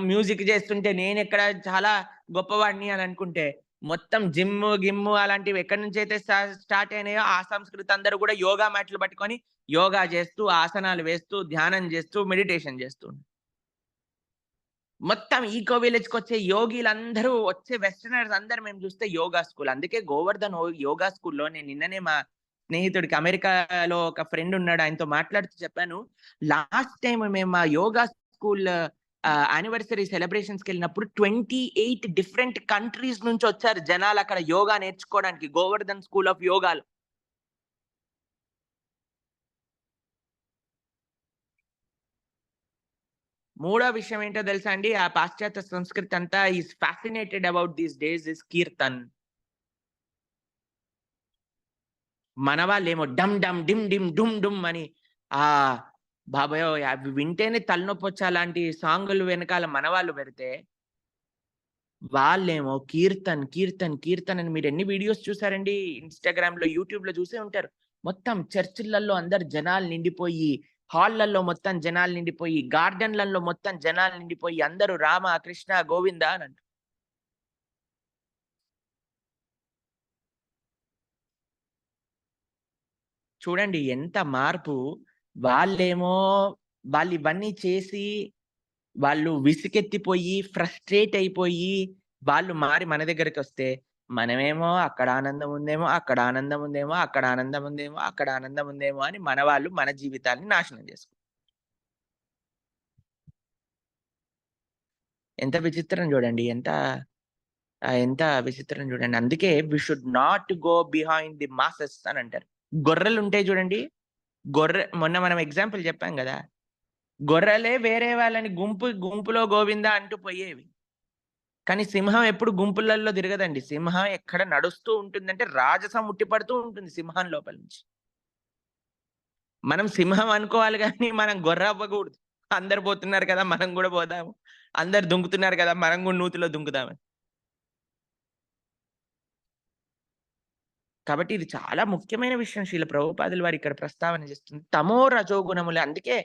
మ్యూజిక్ చేస్తుంటే నేనెక్కడ చాలా గొప్పవాడిని అని అనుకుంటే, మొత్తం జిమ్ము, గిమ్ము అలాంటివి ఎక్కడి నుంచైతే స్టార్ట్ అయినాయో ఆ సంస్కృతి అందరూ కూడా యోగా మ్యాట్లు పట్టుకొని యోగా చేస్తూ, ఆసనాలు వేస్తూ, ధ్యానం చేస్తూ, మెడిటేషన్ చేస్తూ మొత్తం ఈకో విలేజ్‌కొచ్చే యోగిలందరూ వచ్చే వెస్టర్నర్స్ అందరూ మేము చూస్తే యోగా స్కూల్. అందుకే గోవర్ధన్ యోగా స్కూల్‌లో నేను నిన్ననే మా స్నేహితుడికి అమెరికాలో ఒక ఫ్రెండ్ ఉన్నాడు. ఆయనతో మాట్లాడుతూ చెప్పాను. లాస్ట్ టైమ్ మేము ఆ యోగా స్కూల్ యానివర్సరీ సెలబ్రేషన్స్‌కెళ్ళినప్పుడు 28 డిఫరెంట్ కంట్రీస్ నుంచొచ్చారు జనాలక్కడ యోగా నేర్చుకోవడానికి. గోవర్ధన్ స్కూల్ ఆఫ్ యోగాలో. మూడో విషయం ఏంటో తెలుసా అండి? ఆ పాశ్చాత్య సంస్కృతి అంతా is fascinated about these days is kirtan. మన వాళ్ళేమో డమ్ డమ్, డిమ్ డిమ్, డుమ్ డుమ్ అని ఆహ్, బాబోయ్! అవి వింటేనే తలనొప్పొచ్చే అలాంటి సాంగులు వెనకాల మనవాళ్ళు పెడితే, వాళ్ళేమో కీర్తన్, కీర్తన్, కీర్తన్ అని మీరెన్ని వీడియోస్ చూసారండి? ఇన్‌స్టాగ్రామ్‌లో, యూట్యూబ్‌లో చూసే ఉంటారు. మొత్తం చర్చిలల్లో అందరు జనాలు నిండిపోయి, హాల్‌లల్లో మొత్తం జనాలు నిండిపోయి, గార్డెన్‌లలో మొత్తం జనాలు నిండిపోయి, అందరూ రామ, కృష్ణ, గోవింద అని చూడండి ఎంత మార్పు. వాళ్ళేమో వాళ్ళివన్నీ చేసి, వాళ్ళు విసుగెత్తిపోయి, ఫ్రస్ట్రేట్ అయిపోయి, వాళ్ళు మారి మన దగ్గరికొస్తే, మనమేమో అక్కడ ఆనందం ఉందేమో, అక్కడ ఆనందం ఉందేమో, అక్కడ ఆనందం ఉందేమో, అక్కడ ఆనందం ఉందేమో అని మన వాళ్ళు మన జీవితాన్ని నాశనం ఎంత విచిత్రం జూడండి. ఎంత విచిత్రం జూడండి. అందుకే we should not go behind the masses అనంటారు. గొర్రెలుంటాయి జూడండి. మొన్న మనం ఎగ్జాంపుల్ జెప్పాం గదా! గొర్రెలే వేరే వాళ్ళని గుంపులో గోవిందా అంటూ పోయేవి. కానీ సింహం ఎప్పుడు గుంపులలో తిరగదండి. సింహం ఎక్కడ నడుస్తూ ఉంటుందంటే రాజసం ఉట్టిపడుతూ ఉంటుంది సింహం లోపల నుంచి. మనం సింహం అనుకోవాలి గానీ మనం గొర్రె అవ్వకూడదు. అందరూ పోతున్నారు కదా! మనం గూడా పోదాము. అందరూ దుంకుతున్నారు కదా! మనం గూడా నూతిలో దుంకుదామని. కాబట్టి ఇది చాలా ముఖ్యమైన విషయం శ్రీల ప్రభుపాదుల వారు ఇక్కడ ప్రస్తావన చేస్తుంది. తమో రజోగుణములు అందుకే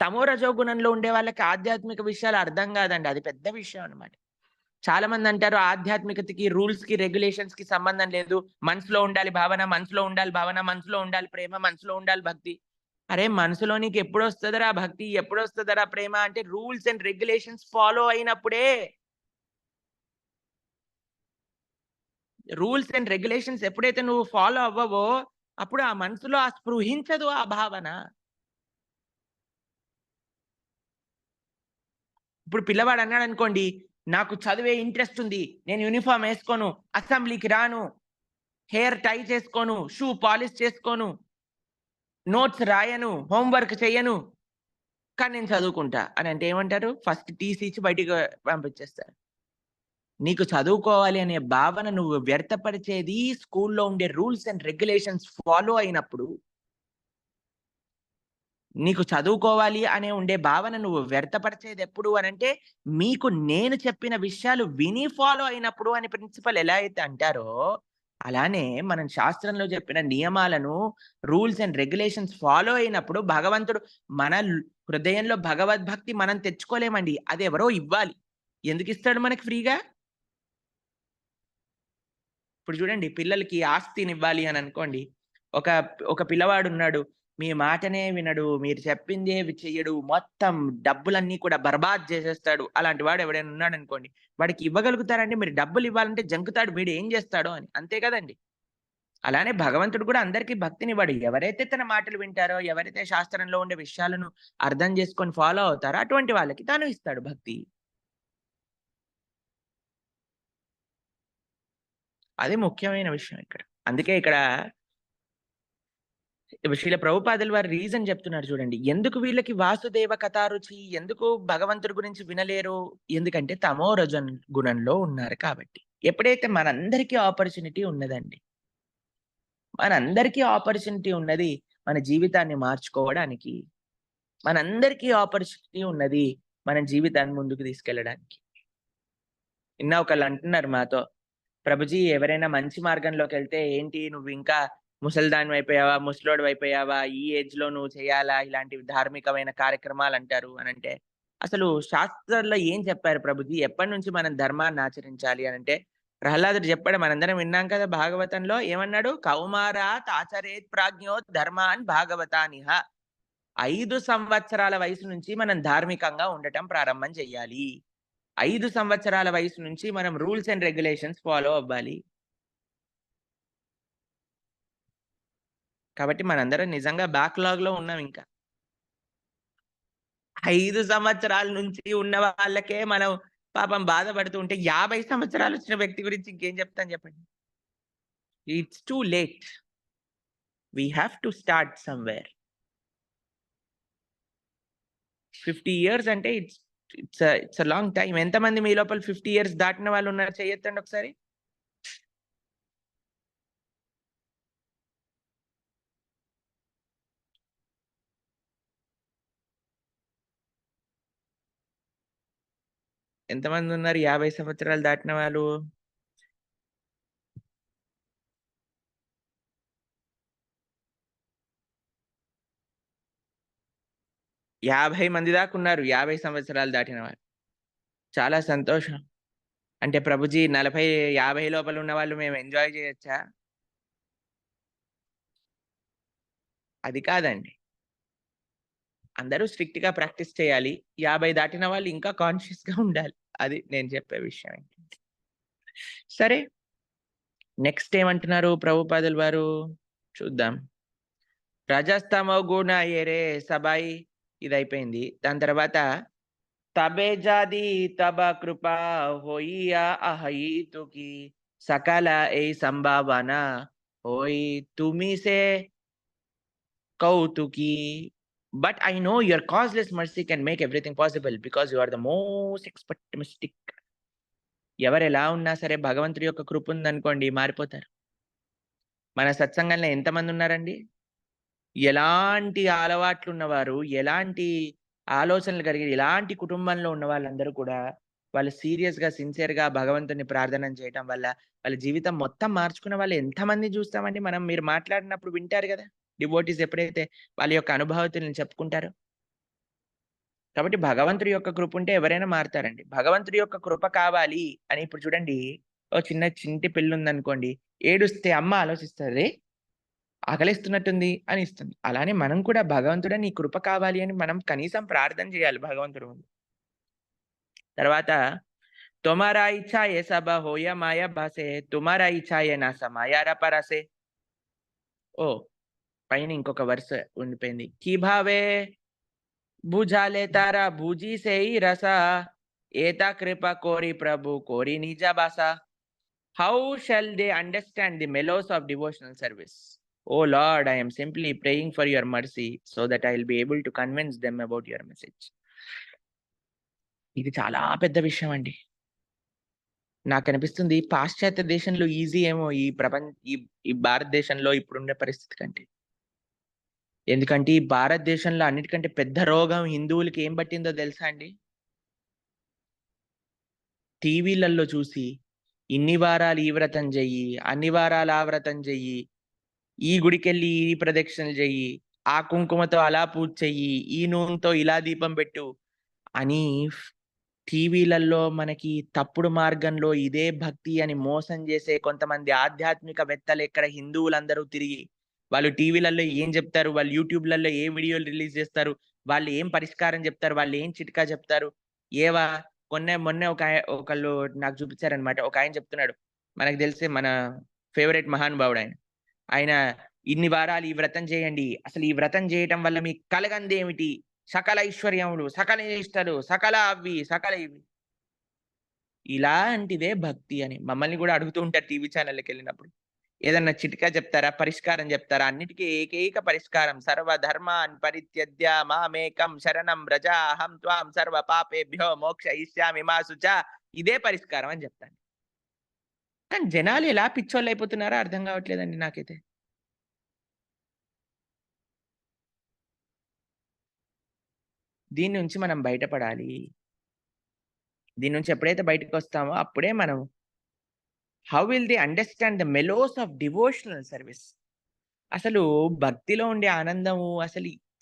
తమో రజోగుణంలో ఉండే వాళ్ళకి ఆధ్యాత్మిక విషయాలు అర్థం కాదండి. అది పెద్ద విషయం అన్నమాట. చాలా మందంటారు ఆధ్యాత్మికతకి, రూల్స్‌కి, రెగ్యులేషన్స్‌కి సంబంధం లేదు. మనసులో ఉండాలి భావన, మనసులో ఉండాలి భావన, మనసులో ఉండాలి ప్రేమ, మనసులో ఉండాలి భక్తి. అరే! మనసులో నీకు ఎప్పుడొస్తదిరా భక్తి, ఎప్పుడొస్తదిరా ప్రేమ అంటే రూల్స్ అండ్ రెగ్యులేషన్స్ ఫాలో అయినప్పుడే. రూల్స్ అండ్ రెగ్యులేషన్స్ ఎప్పుడైతే నువ్వు ఫాలో అవ్వవో, అప్పుడు ఆ మనసులో స్పృహించదు ఆ భావన. ఇప్పుడు పిల్లవాడు అన్నాడనుకోండి, నాకు చదివే ఇంట్రెస్ట్ ఉంది. నేను యూనిఫార్మ్ ఏసుకోను, అసెంబ్లీకి రాను, హెయిర్ టై చేసుకోను, షూ పాలిష్ చేసుకోను, నోట్స్ రాయను, హోమ్ వర్క్ చెయ్యను, కానీ నేను చదువుకుంటా అని అంటే ఏమంటారు? ఫస్ట్ టీసీ ఇచ్చి బయటికి పంపించేస్తారు. నీకు చదువుకోవాలి అనే భావన నువ్వు వ్యర్థపరిచేది స్కూల్‌లో ఉండే రూల్స్ అండ్ రెగ్యులేషన్స్ ఫాలో అయినప్పుడు నీకు చదువుకోవాలి అనే ఉండే భావన నువ్వు వ్యర్థపరిచేదెప్పుడు అనంటే, మీకు నేను చెప్పిన విషయాలు విని ఫాలో అయినప్పుడు అని ప్రిన్సిపల్ ఎలా అయితే అంటారో, అలానే మనం శాస్త్రంలో చెప్పిన నియమాలను, రూల్స్ అండ్ రెగ్యులేషన్స్ ఫాలో అయినప్పుడు భగవంతుడు మన హృదయంలో భగవద్భక్తి మనం తెచ్చుకోలేమండి. అదెవరో ఇవ్వాలి. ఎందుకిస్తాడు మనకి ఫ్రీగా? ఇప్పుడు చూడండి పిల్లలకి ఆస్తినివ్వాలి అని అనుకోండి. ఒక ఒక పిల్లవాడున్నాడు. మీ మాటనే వినడు. మీరు చెప్పిందే చెయ్యడు. మొత్తం డబ్బులన్నీ కూడా బర్బాద్ చేసేస్తాడు. అలాంటి వాడు ఎవడైనా ఉన్నాడనుకోండి. వాడికి ఇవ్వగలుగుతారండి? మీరు డబ్బులివ్వాలంటే జంకుతాడు. వీడు ఏం చేస్తాడో అని. అంతే కదండీ! అలానే భగవంతుడు కూడా అందరికీ భక్తినివ్వడు. ఎవరైతే తన మాటలు వింటారో, ఎవరైతే శాస్త్రంలో ఉండే విషయాలను అర్థం చేసుకొని ఫాలో అవుతారో అటువంటి వాళ్ళకి తాను ఇస్తాడు భక్తి. అది ముఖ్యమైన విషయం ఇక్కడ. అందుకే ఇక్కడ శ్రీల ప్రభుపాదుల వారు రీజన్ చెప్తున్నారు చూడండి. ఎందుకు వీళ్ళకి వాసుదేవ కథారుచి, ఎందుకు భగవంతుడి గురించి వినలేరు? ఎందుకంటే తమో గుణంలో ఉన్నారు కాబట్టి. ఎప్పుడైతే మనందరికీ ఆపర్చునిటీ ఉన్నదండి. మనందరికీ ఆపర్చునిటీ ఉన్నది మన జీవితాన్ని మార్చుకోవడానికి. మనందరికీ ఆపర్చునిటీ ఉన్నది మన జీవితాన్ని ముందుకు తీసుకెళ్ళడానికి. నిన్న ఒకళ్ళు అంటున్నారు మాతో, "ప్రభుజీ ఎవరైనా మంచి మార్గంలోకెళ్తే ఏంటి నువ్వింకా ముసలిదానివయిపోయావా? ముసలోడివయిపోయావా? ఈ ఏజ్‌లో నువ్వు చేయాలా? ఇలాంటివి ధార్మికమైన కార్యక్రమాలంటారు" అనంటే, అసలు శాస్త్రాల్లో ఏం చెప్పారు ప్రభుజీ? ఎప్పటినుంచి మనం ధర్మాన్ని ఆచరించాలి అనంటే, ప్రహ్లాదుడు చెప్పాడు మనందరం విన్నాం కదా భాగవతంలో ఏమన్నాడు? "కౌమారాత్ ఆచరేత్ ప్రాజ్ఞో ధర్మాన్ భాగవతానిహ." 5 సంవత్సరాల వయసు నుంచి మనం ధార్మికంగా ఉండటం ప్రారంభం చెయ్యాలి. 5 సంవత్సరాల వయసు నుంచి మనం రూల్స్ అండ్ రెగ్యులేషన్స్ ఫాలో అవ్వాలి. కాబట్టి మనందరం నిజంగా బ్యాక్‌లాగ్‌లో ఉన్నామింకా. 5 సంవత్సరాల నుంచి ఉన్న వాళ్ళకే మనం పాపం బాధపడుతూ ఉంటే 50 సంవత్సరాలొచ్చిన వ్యక్తి గురించి ఇంకేం చెప్తాను చెప్పండి. It's too late. We have to start somewhere. 50 years అంటే ఇట్స్ ఎ లాంగ్ టైమ్. ఎంతమంది మీ లోపల 50 ఇయర్స్ దాటిన వాళ్ళున్నారు చెయ్యెత్తండి ఒకసారి. ఎంతమందున్నారు 50 సంవత్సరాలు దాటిన వాళ్ళు? 50 మంది దాకున్నారు 50 సంవత్సరాలు దాటిన వాళ్ళు. చాలా సంతోషం. అంటే ప్రభుజీ 40, 50 లోపల ఉన్నవాళ్ళు మేము ఎంజాయ్ చేయొచ్చా? అది కాదండి. అందరూ స్ట్రిక్ట్‌గా ప్రాక్టీస్ చేయాలి. 50 దాటిన వాళ్ళు ఇంకా కాన్షియస్‌గా ఉండాలి. అది నేను చెప్పే విషయం. సరే. నెక్స్ట్ ఏమంటున్నారు ప్రభుపాదుల వారు? చూద్దాం. రజస్తమో గుణ ఎరే సబాయి ఇదయిపోయింది. దాని తర్వాత తబే జాది తబ కృపా హోయియా అహయితుకి సకల ఏ సంభావన హోయి తుమిసే కౌతుకి. But I know your causeless mercy can make everything possible because you are the most optimistic. ఎవరెలా ఉన్నా సరే భగవంతుడి యొక్క కృప ఉందనుకోండి మారిపోతారు. మన సత్సంగంలో ఎంతమందున్నారండి? ఎలాంటి అలవాట్లున్నవారు, ఎలాంటి ఆలోచనలు కలిగి, ఎలాంటి కుటుంబంలో ఉన్న వాళ్ళందరూ కూడా వాళ్ళు సీరియస్‌గా, సిన్సియర్‌గా భగవంతుడిని ప్రార్థన చేయటం వల్ల వాళ్ళ జీవితం మొత్తం మార్చుకున్న వాళ్ళు ఎంతమందిని చూస్తామండి మనం. మీరు మాట్లాడినప్పుడు వింటారు గదా! డివోటీస్ ఎప్పుడైతే వాళ్ళ యొక్క అనుభూతులను చెప్పుకుంటారో. కాబట్టి భగవంతుడి యొక్క కృప ఉంటే ఎవరైనా మారతారండి. భగవంతుడి యొక్క కృప కావాలి అని ఇప్పుడు చూడండి, ఓ చిన్న చింటి పిల్లుందనుకోండి, ఏడుస్తే అమ్మ ఆలోచిస్తది, ఆకలేస్తున్నట్టుంది అని ఇస్తుంది. అలానే మనం కూడా భగవంతుడా నీ కృప కావాలి అని మనం కనీసం ప్రార్థన చేయాలి భగవంతుడి ముందు. తర్వాత "తొమారా ఇచ్చా ఏ సబ హోయ మాయ భాసే, తుమారా ఇచ్చా ఏ నా సమాయారా పరాసే." ఓహ్! పైన ఇంకొక వరుస ఉండిపోయింది. "కి భావే బుझाले तारा भुजी से ही रसा, एता कृपा कोरी प्रभु कोरी निजा बासा. How shall they understand the mellows of devotional service? Oh Lord, I am simply praying for your mercy so that I will be able to convince them about your message." ఇది చాలా పెద్ద విషయం అండి. నాకనిపిస్తుంది పాశ్చాత్య దేశంలో ఈజీ ఏమో ఈ ఈ భారతదేశంలో ఇప్పుడున్న పరిస్థితి కంటే. ఎందుకంటే ఈ భారతదేశంలో అన్నిటికంటే పెద్ద రోగం హిందువులకి ఏం పట్టిందో తెలుసా అండి? టీవీలలో చూసి ఇన్ని వారాలు ఈ వ్రతం చెయ్యి, అన్ని వారాలు ఆ వ్రతం చెయ్యి, ఈ గుడికెళ్ళి ఈ ప్రదక్షిణలు చెయ్యి, ఆ కుంకుమతో అలా పూజ చెయ్యి, ఈ నూనెతో ఇలా దీపం పెట్టు అని టీవీలలో మనకి తప్పుడు మార్గంలో ఇదే భక్తి అని మోసం చేసే కొంతమంది ఆధ్యాత్మికవేత్తలు ఇక్కడ హిందువులందరూ తిరిగి వాళ్ళు టీవీలలో ఏం చెప్తారు, వాళ్ళు యూట్యూబ్లలో ఏ వీడియోలు రిలీజ్ చేస్తారు, వాళ్ళు ఏం పరిష్కారం చెప్తారు, వాళ్ళు ఏం చిట్కా చెప్తారు, ఏవా మొన్నే ఒకళ్ళు నాకు చూపించారనమాట. ఒక ఆయన చెప్తున్నాడు, మనకు తెలిసే మన ఫేవరెట్ మహానుభావుడు ఆయన. ఆయన ఇన్ని వారాలు ఈ వ్రతం చేయండి, అసలు ఈ వ్రతం చేయటం వల్ల మీకు కలగందేమిటి, సకల ఐశ్వర్యములు, సకల నిష్టలు, సకల అవి, సకల ఇవి. ఇలాంటిదే భక్తి అని మమ్మల్ని గూడా అడుగుతూ ఉంటారు టీవీ ఛానల్‌లకెళ్ళినప్పుడు. ఏదన్నా చిట్కా చెప్తారా? పరిష్కారం చెప్తారా? అన్నిటికి ఏకైక పరిష్కారం సర్వధర్మాన్ పరిత్యజ్య మామేకం శరణం వ్రజ అహం త్వాం సర్వ పాపేభ్యో మోక్షయిష్యామి మా శుచ. ఇదే పరిష్కారం అని చెప్తాను. కానీ జనాలు ఎలా పిచ్చోళ్ళయిపోతున్నారో అర్థం కావట్లేదండి నాకైతే. దీని నుంచి మనం బయటపడాలి. దీని నుంచి ఎప్పుడైతే బయటకొస్తామో అప్పుడే మనం how will they understand the mallows of devotional service. అసలు భక్తిలో ఉండే ఆనందము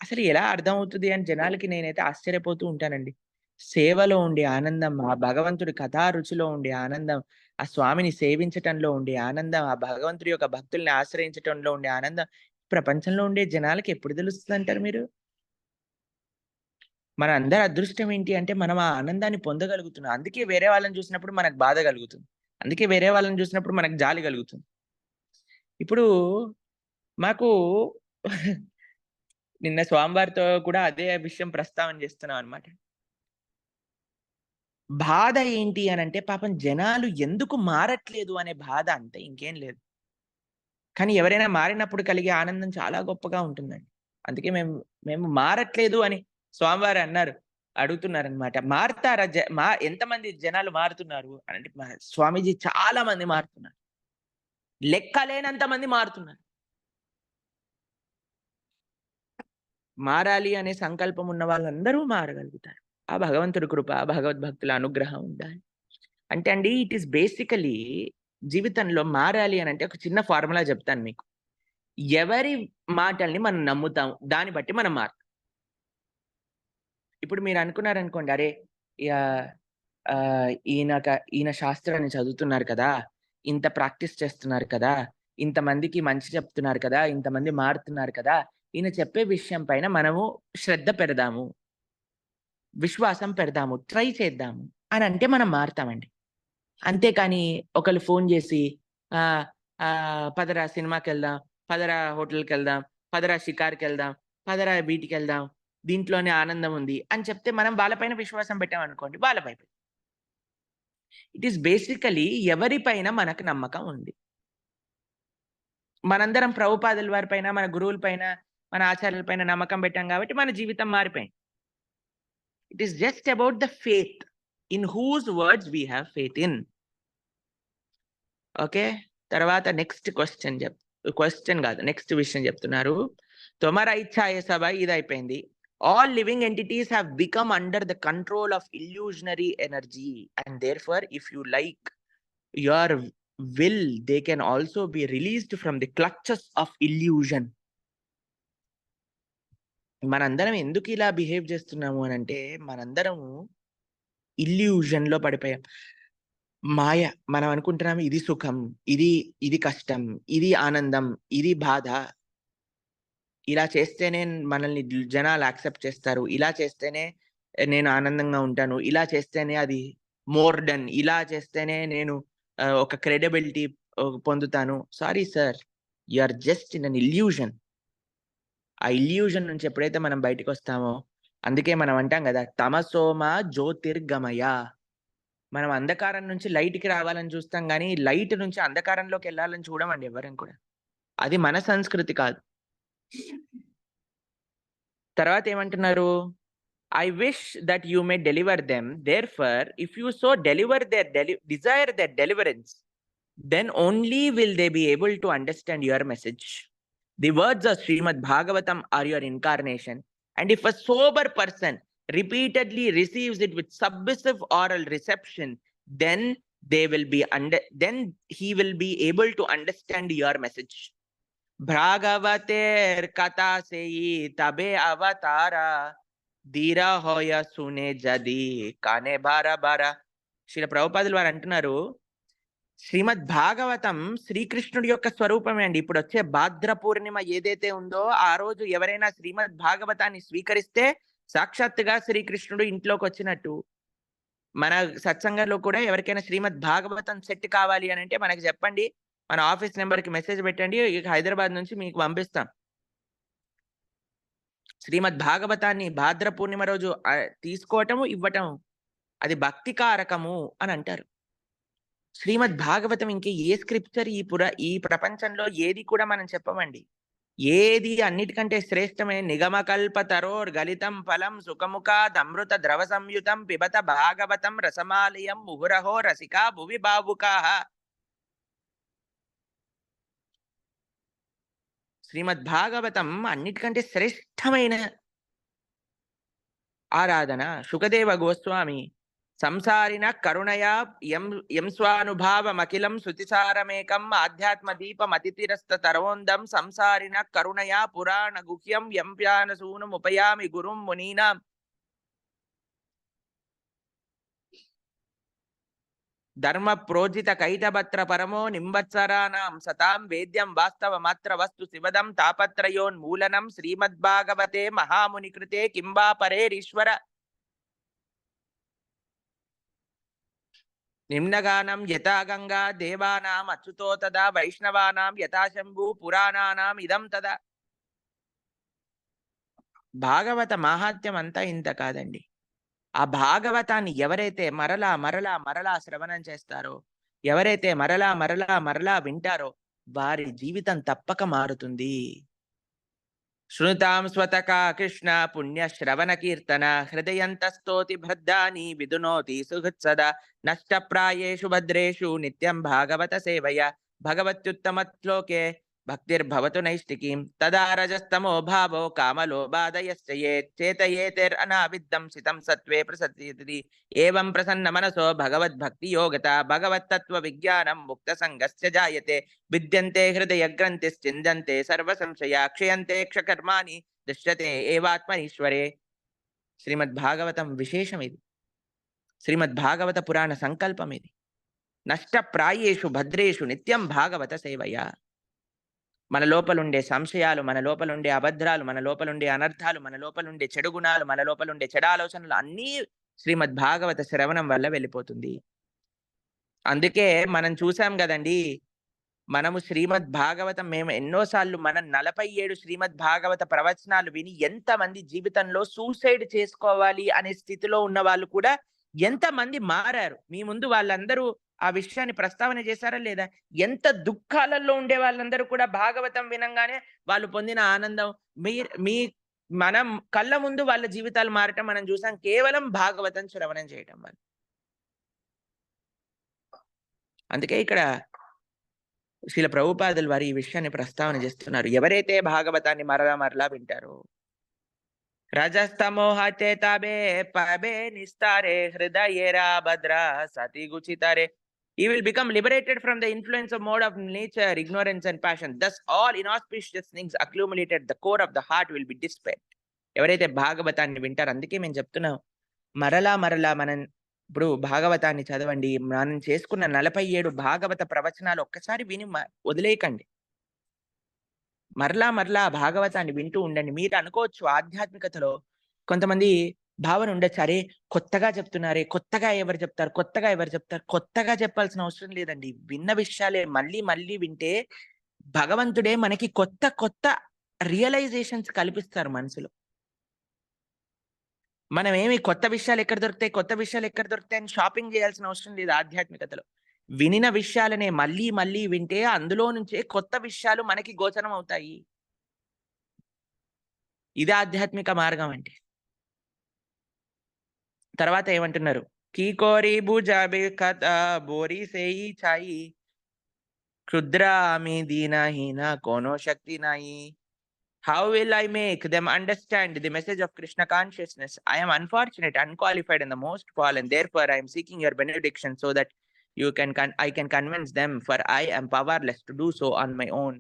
అసలు ఎలా అర్థమవుతది అని జనాలకి నేనైతే ఆశ్చర్యపోతూ ఉంటానండి. సేవలో ఉండే ఆనందం, ఆ భగవంతుడి కథా రుచిలో ఉండే ఆనందం, ఆ స్వామిని సేవించటంలో ఉండే ఆనందం, ఆ భగవంతుడి యొక్క భక్తుల్ని ఆశ్రయించటంలో ఉండే ఆనందం, ప్రపంచంలో ఉండే జనాలకి ఎప్పుడు తెలుస్తదంటారు మీరు? మనందరి అదృష్టం ఏంటి అంటే మనం ఆ ఆనందాన్ని పొందగలుగుతున్నాం. అందుకే వేరే వాళ్ళని చూసినప్పుడు మనకు బాధ కలుగుతుంది. అందుకే వేరే వాళ్ళని చూసినప్పుడు మనకు జాలి కలుగుతుంది. ఇప్పుడు మాకు నిన్న స్వామివారితో కూడా అదే విషయం ప్రస్తావన చేస్తున్నాం అన్నమాట. బాధ ఏంటి అనంటే పాపం జనాలు ఎందుకు మారట్లేదు అనే బాధ అంతే, ఇంకేం లేదు. కానీ ఎవరైనా మారినప్పుడు కలిగే ఆనందం చాలా గొప్పగా ఉంటుందండి. అందుకే మేము మారట్లేదు అని స్వామివారు అన్నారు. అడుగుతున్నారనమాట. మారతారా ఎంతమంది జనాలు మారుతున్నారు అనంటే స్వామీజీ చాలా మంది మారుతున్నారు. లెక్కలేనంత మంది మారుతున్నారు. మారాలి అనే సంకల్పం ఉన్న వాళ్ళందరూ మారగలుగుతారు. ఆ భగవంతుడి కృప, ఆ భగవద్భక్తుల అనుగ్రహం ఉండాలి. అంటే అండి ఇట్ ఈస్ బేసికల్లీ జీవితంలో మారాలి అనంటే ఒక చిన్న ఫార్ములా చెప్తాను మీకు. ఎవరి మాటల్ని మనం నమ్ముతాం, దాన్ని బట్టి మనం మారుతాం. ఇప్పుడు మీరు అనుకున్నారనుకోండి, అరే! యాహ్! ఈయన శాస్త్రాన్ని చదువుతున్నారు కదా! ఇంత ప్రాక్టీస్ చేస్తున్నారు కదా! ఇంతమందికి మంచి చెప్తున్నారు కదా! ఇంతమంది మారుతున్నారు కదా! ఈయన చెప్పే విషయం పైన మనము శ్రద్ధ పెడదాము. విశ్వాసం పెడదాము. ట్రై చేద్దాము అనంటే మనం మారతామండి. అంతేకాని ఒకళ్ళు ఫోను జేసి ఆహ్, పదరా సినిమాకెళ్దాం, పదరా హోటల్‌కెళ్దాం, పదరా షికారుకెళ్దాం, పదరా బీటికెళ్దాం, దీంట్లోనే ఆనందం ఉంది అని చెప్తే మనం వాళ్ళ పైన విశ్వాసం పెట్టామనుకోండి వాళ్ళ వైపే. ఇట్ ఈస్ బేసికల్లీ ఎవరి పైన మనకు నమ్మకం ఉంది. మనందరం ప్రభుపాదుల వారి పైన, మన గురువుల పైన, మన ఆచార్యుల పైన నమ్మకం పెట్టాం కాబట్టి మన జీవితం మారిపోయింది. It is just about the faith in whose words we have faith in. Okay. తర్వాత నెక్స్ట్ క్వెషన్ గాదు. నెక్స్ట్ విషయం జెప్తున్నారు. తొమరా ఇచ్చా ఏ సబ్ ఇదయిపోయింది. All living entities have become under the control of illusionary energy and therefore if you like your will they can also be released from the clutches of illusion. మనందరం ఎందుకిలా బిహేవ్ జేస్తున్నాము అనంటే మనందరము ఇల్యూషన్‌లో పడిపోయాం. మాయ. మనం అనుకుంటున్నాం ఇది సుఖం, ఇది ఇది కష్టం, ఇది ఆనందం, ఇది బాధ. ఇలా చేస్తేనే మనల్ని జనాలు యాక్సెప్ట్ చేస్తారు. ఇలా చేస్తేనే నేను ఆనందంగా ఉంటాను. ఇలా చేస్తేనే అది మోర్ డన్. ఇలా చేస్తేనే నేను ఒక క్రెడిబిలిటీ పొందుతాను. Sorry sir. You are just in an illusion. ఆ ఇల్యూషన్ నుంచి ఎప్పుడైతే మనం బయటికొస్తామో అందుకే మనం అంటాం గదా! తమసోమ జ్యోతిర్గమయ. మనం అంధకారం నుంచి లైట్‌కి రావాలని చూస్తాం గానీ, లైట్ నుంచి అంధకారంలోకెళ్ళాలని చూడమండి ఎవ్వరం కూడా. అది మన సంస్కృతి కాదు. తర్వాతేమంటున్నారు? I wish that you may deliver them. Therefore, if you so deliver their desire their deliverance, then only will they be able to understand your message. The words of Srimad Bhagavatam are your incarnation. And if a sober person repeatedly receives it with submissive oral reception, then then he will be able to understand your message. Bhagavater kata sei tabe avatara ధీరా హోయ సునే జది కానే బారా బారా. శ్రీల ప్రభుపాదులు వారు అంటున్నారు, శ్రీమద్ భాగవతం శ్రీకృష్ణుడి యొక్క స్వరూపమే అండి. ఇప్పుడు వచ్చే భాద్ర పూర్ణిమ ఏదైతే ఉందో ఆ రోజు ఎవరైనా శ్రీమద్ భాగవతాన్ని స్వీకరిస్తే సాక్షాత్తుగా శ్రీకృష్ణుడు ఇంట్లోకి వచ్చినట్టు. మన సత్సంగంలో కూడా ఎవరికైనా శ్రీమద్ భాగవతం సెట్ కావాలి అని అంటే మనకి చెప్పండి, మన ఆఫీస్ నెంబర్కి మెసేజ్ పెట్టండి, హైదరాబాద్ నుంచి మీకు పంపిస్తాం. శ్రీమద్ భాగవతాన్ని భాద్ర పూర్ణిమ రోజు తీసుకోవటము ఇవ్వటం అది భక్తి కారకము అని అంటారు. శ్రీమద్ భాగవతం ఇంకే ఏ స్క్రిప్చర్ ఈ ప్రపంచంలో ఏది కూడా మనం చెప్పమండి. ఏది అన్నిటికంటే శ్రేష్టమైన నిగమకల్పతరోర్ గలితం ఫలం సుఖముఖాద్ అమృత ద్రవ సంయుతం పిబత భాగవతం రసమాలయం ముహురహో రసికా భువి భావుకాః. శ్రీమద్ భాగవతం అన్నిటికంటే శ్రేష్టమైన ఆరాధన. శుకదేవ గోస్వామి సంసారిన కరుణయా యం స్వానుభావమఖిలం శృతిసారమేకం ఆధ్యాత్మ దీపం అతితిరస్త తరోందం సంసారిన కరుణయా పురాణ గుహ్యం యం ప్యానసూనుముపయామి గురుం మునీనాం. ధర్మ ప్రోజిత కైటభత్ర పరమో నింబత్సరానాం సతాం వేద్యం వాస్తవ మాత్ర వస్తు శివదం తాపత్రయోన్మూలనం శ్రీమద్భాగవతే మహాముని కృతే కింబా పరేరీశ్వర. నిమ్నగానం యథా గంగా దేవానాం అచ్యుతో తదా వైష్ణవానాం యథా శంభు పురాణానాం ఇదం తదా. భాగవత మహాత్యం అంతా ఇంత కాదండి. ఆ భాగవతాన్ని ఎవరైతే మరలా మరలా మరలా శ్రవణం చేస్తారో, ఎవరైతే మరలా మరలా మరలా వింటారో వారి జీవితం తప్పక మారుతుంది. శృణుతాం స్వతకా కృష్ణ పుణ్య శ్రవణ కీర్తన హృదయంతస్తోతి భద్దాని విదునోతి సుహృత్సదా నష్టప్రాయేషు భద్రేషు నిత్యం భాగవత సేవయ భగవత్యుత్తమశ్లోకే భక్తిర్భవతు నైష్టికీం తదా రజస్తమో భావో కామలోభాదయశ్చయేత్ చేతయేతేరనావిద్దం సితం సత్వే ప్రసజ్యతి ఏవం ప్రసన్న మనసో భగవద్భక్తి యోగత భగవత్తత్వ విజ్ఞానం ముక్త సంగస్య జాయతే విద్యంతే హృదయ గ్రంథిశ్చిందంతే సర్వ సంశయా క్షయంతే క్షకర్మాణి దృశ్యతే ఏవాత్మనీశ్వరే. శ్రీమద్ భాగవతం విశేషం ఇది. శ్రీమద్ భాగవత పురాణ సంకల్పం ఇది. నష్టప్రాయేషు భద్రేషు నిత్యం భాగవత సేవయ. మన లోపలుండే సంశయాలు, మన లోపలుండే అభద్రాలు, మన లోపలుండే అనర్థాలు, మన లోపలుండే చెడు గుణాలు, మన లోపలుండే చెడు ఆలోచనలు అన్నీ శ్రీమద్ భాగవత శ్రవణం వల్ల వెళ్ళిపోతుంది. అందుకే మనం చూసాం కదండి, మనము శ్రీమద్ భాగవతం మేము ఎన్నోసార్లు మనం 47 శ్రీమద్ భాగవత ప్రవచనాలు విని ఎంతమంది జీవితంలో సూసైడ్ చేసుకోవాలి అనే స్థితిలో ఉన్న వాళ్ళు కూడా ఎంతమంది మారారు. మీ ముందు వాళ్ళందరూ ఆ విషయాన్ని ప్రస్తావన చేశారా లేదా? ఎంత దుఃఖాలలో ఉండే వాళ్ళందరూ కూడా భాగవతం వినంగానే వాళ్ళు పొందిన ఆనందం, మనం కళ్ళ ముందు వాళ్ళ జీవితాలు మారటం మనం చూసాం కేవలం భాగవతం శ్రవణం చేయటం వల్ల. అందుకే ఇక్కడ శ్రీల ప్రభుపాదులు వారు ఈ విషయాన్ని ప్రస్తావన చేస్తున్నారు. ఎవరైతే భాగవతాన్ని మరలా మరలా వింటారో రజస్తమోహతే తబే పబే నిస్తారే హృదయేరా భద్ర సతి గుచితారే. He will become liberated from the influence of mode of nature, ignorance and passion. Thus all inauspicious things accumulated the core of the heart will be dispelled. ఎవరైతే భాగవతాన్ని వింటారు, అందుకే మేము చెప్తున్నాం మరలా మరలా మనం ఇప్పుడు భాగవతాన్ని చదవండి. మనం చేసుకున్న 47 భాగవత ప్రవచనాలు ఒక్కసారి విని వదిలేయకండి. మరలా మరలా భాగవతాన్ని వింటూ ఉండండి. మీరు అనుకోవచ్చు ఆధ్యాత్మికతలో కొంతమంది భావన ఉండొచ్చు, అరే కొత్తగా చెప్తున్నారే, కొత్తగా ఎవరు చెప్తారు, కొత్తగా ఎవరు చెప్తారు. కొత్తగా చెప్పాల్సిన అవసరం లేదండి. విన్న విషయాలే మళ్ళీ మళ్ళీ వింటే భగవంతుడే మనకి కొత్త కొత్త రియలైజేషన్స్ కల్పిస్తారు మనసులో. మనం ఏమి కొత్త విషయాలు ఎక్కడ దొరుకుతాయి, కొత్త విషయాలు ఎక్కడ దొరుకుతాయి అని షాపింగ్ చేయాల్సిన అవసరం లేదు. ఆధ్యాత్మికతలో వినిన విషయాలనే మళ్ళీ మళ్ళీ వింటే అందులో నుంచే కొత్త విషయాలు మనకి గోచరం అవుతాయి. ఇది ఆధ్యాత్మిక మార్గం అంటే. తర్వాత ఏమంటున్నారు, కీకోరి భుజాబి కథ బోరి సేయి చాయి క్షుద్రామి దీనహీన कोनो शक्ति नहीं. How will I make them understand the message of Krishna consciousness? I am unfortunate, unqualified, and the most fallen. Therefore, I am seeking your benediction so that I can convince them, for I am powerless to do so on my own.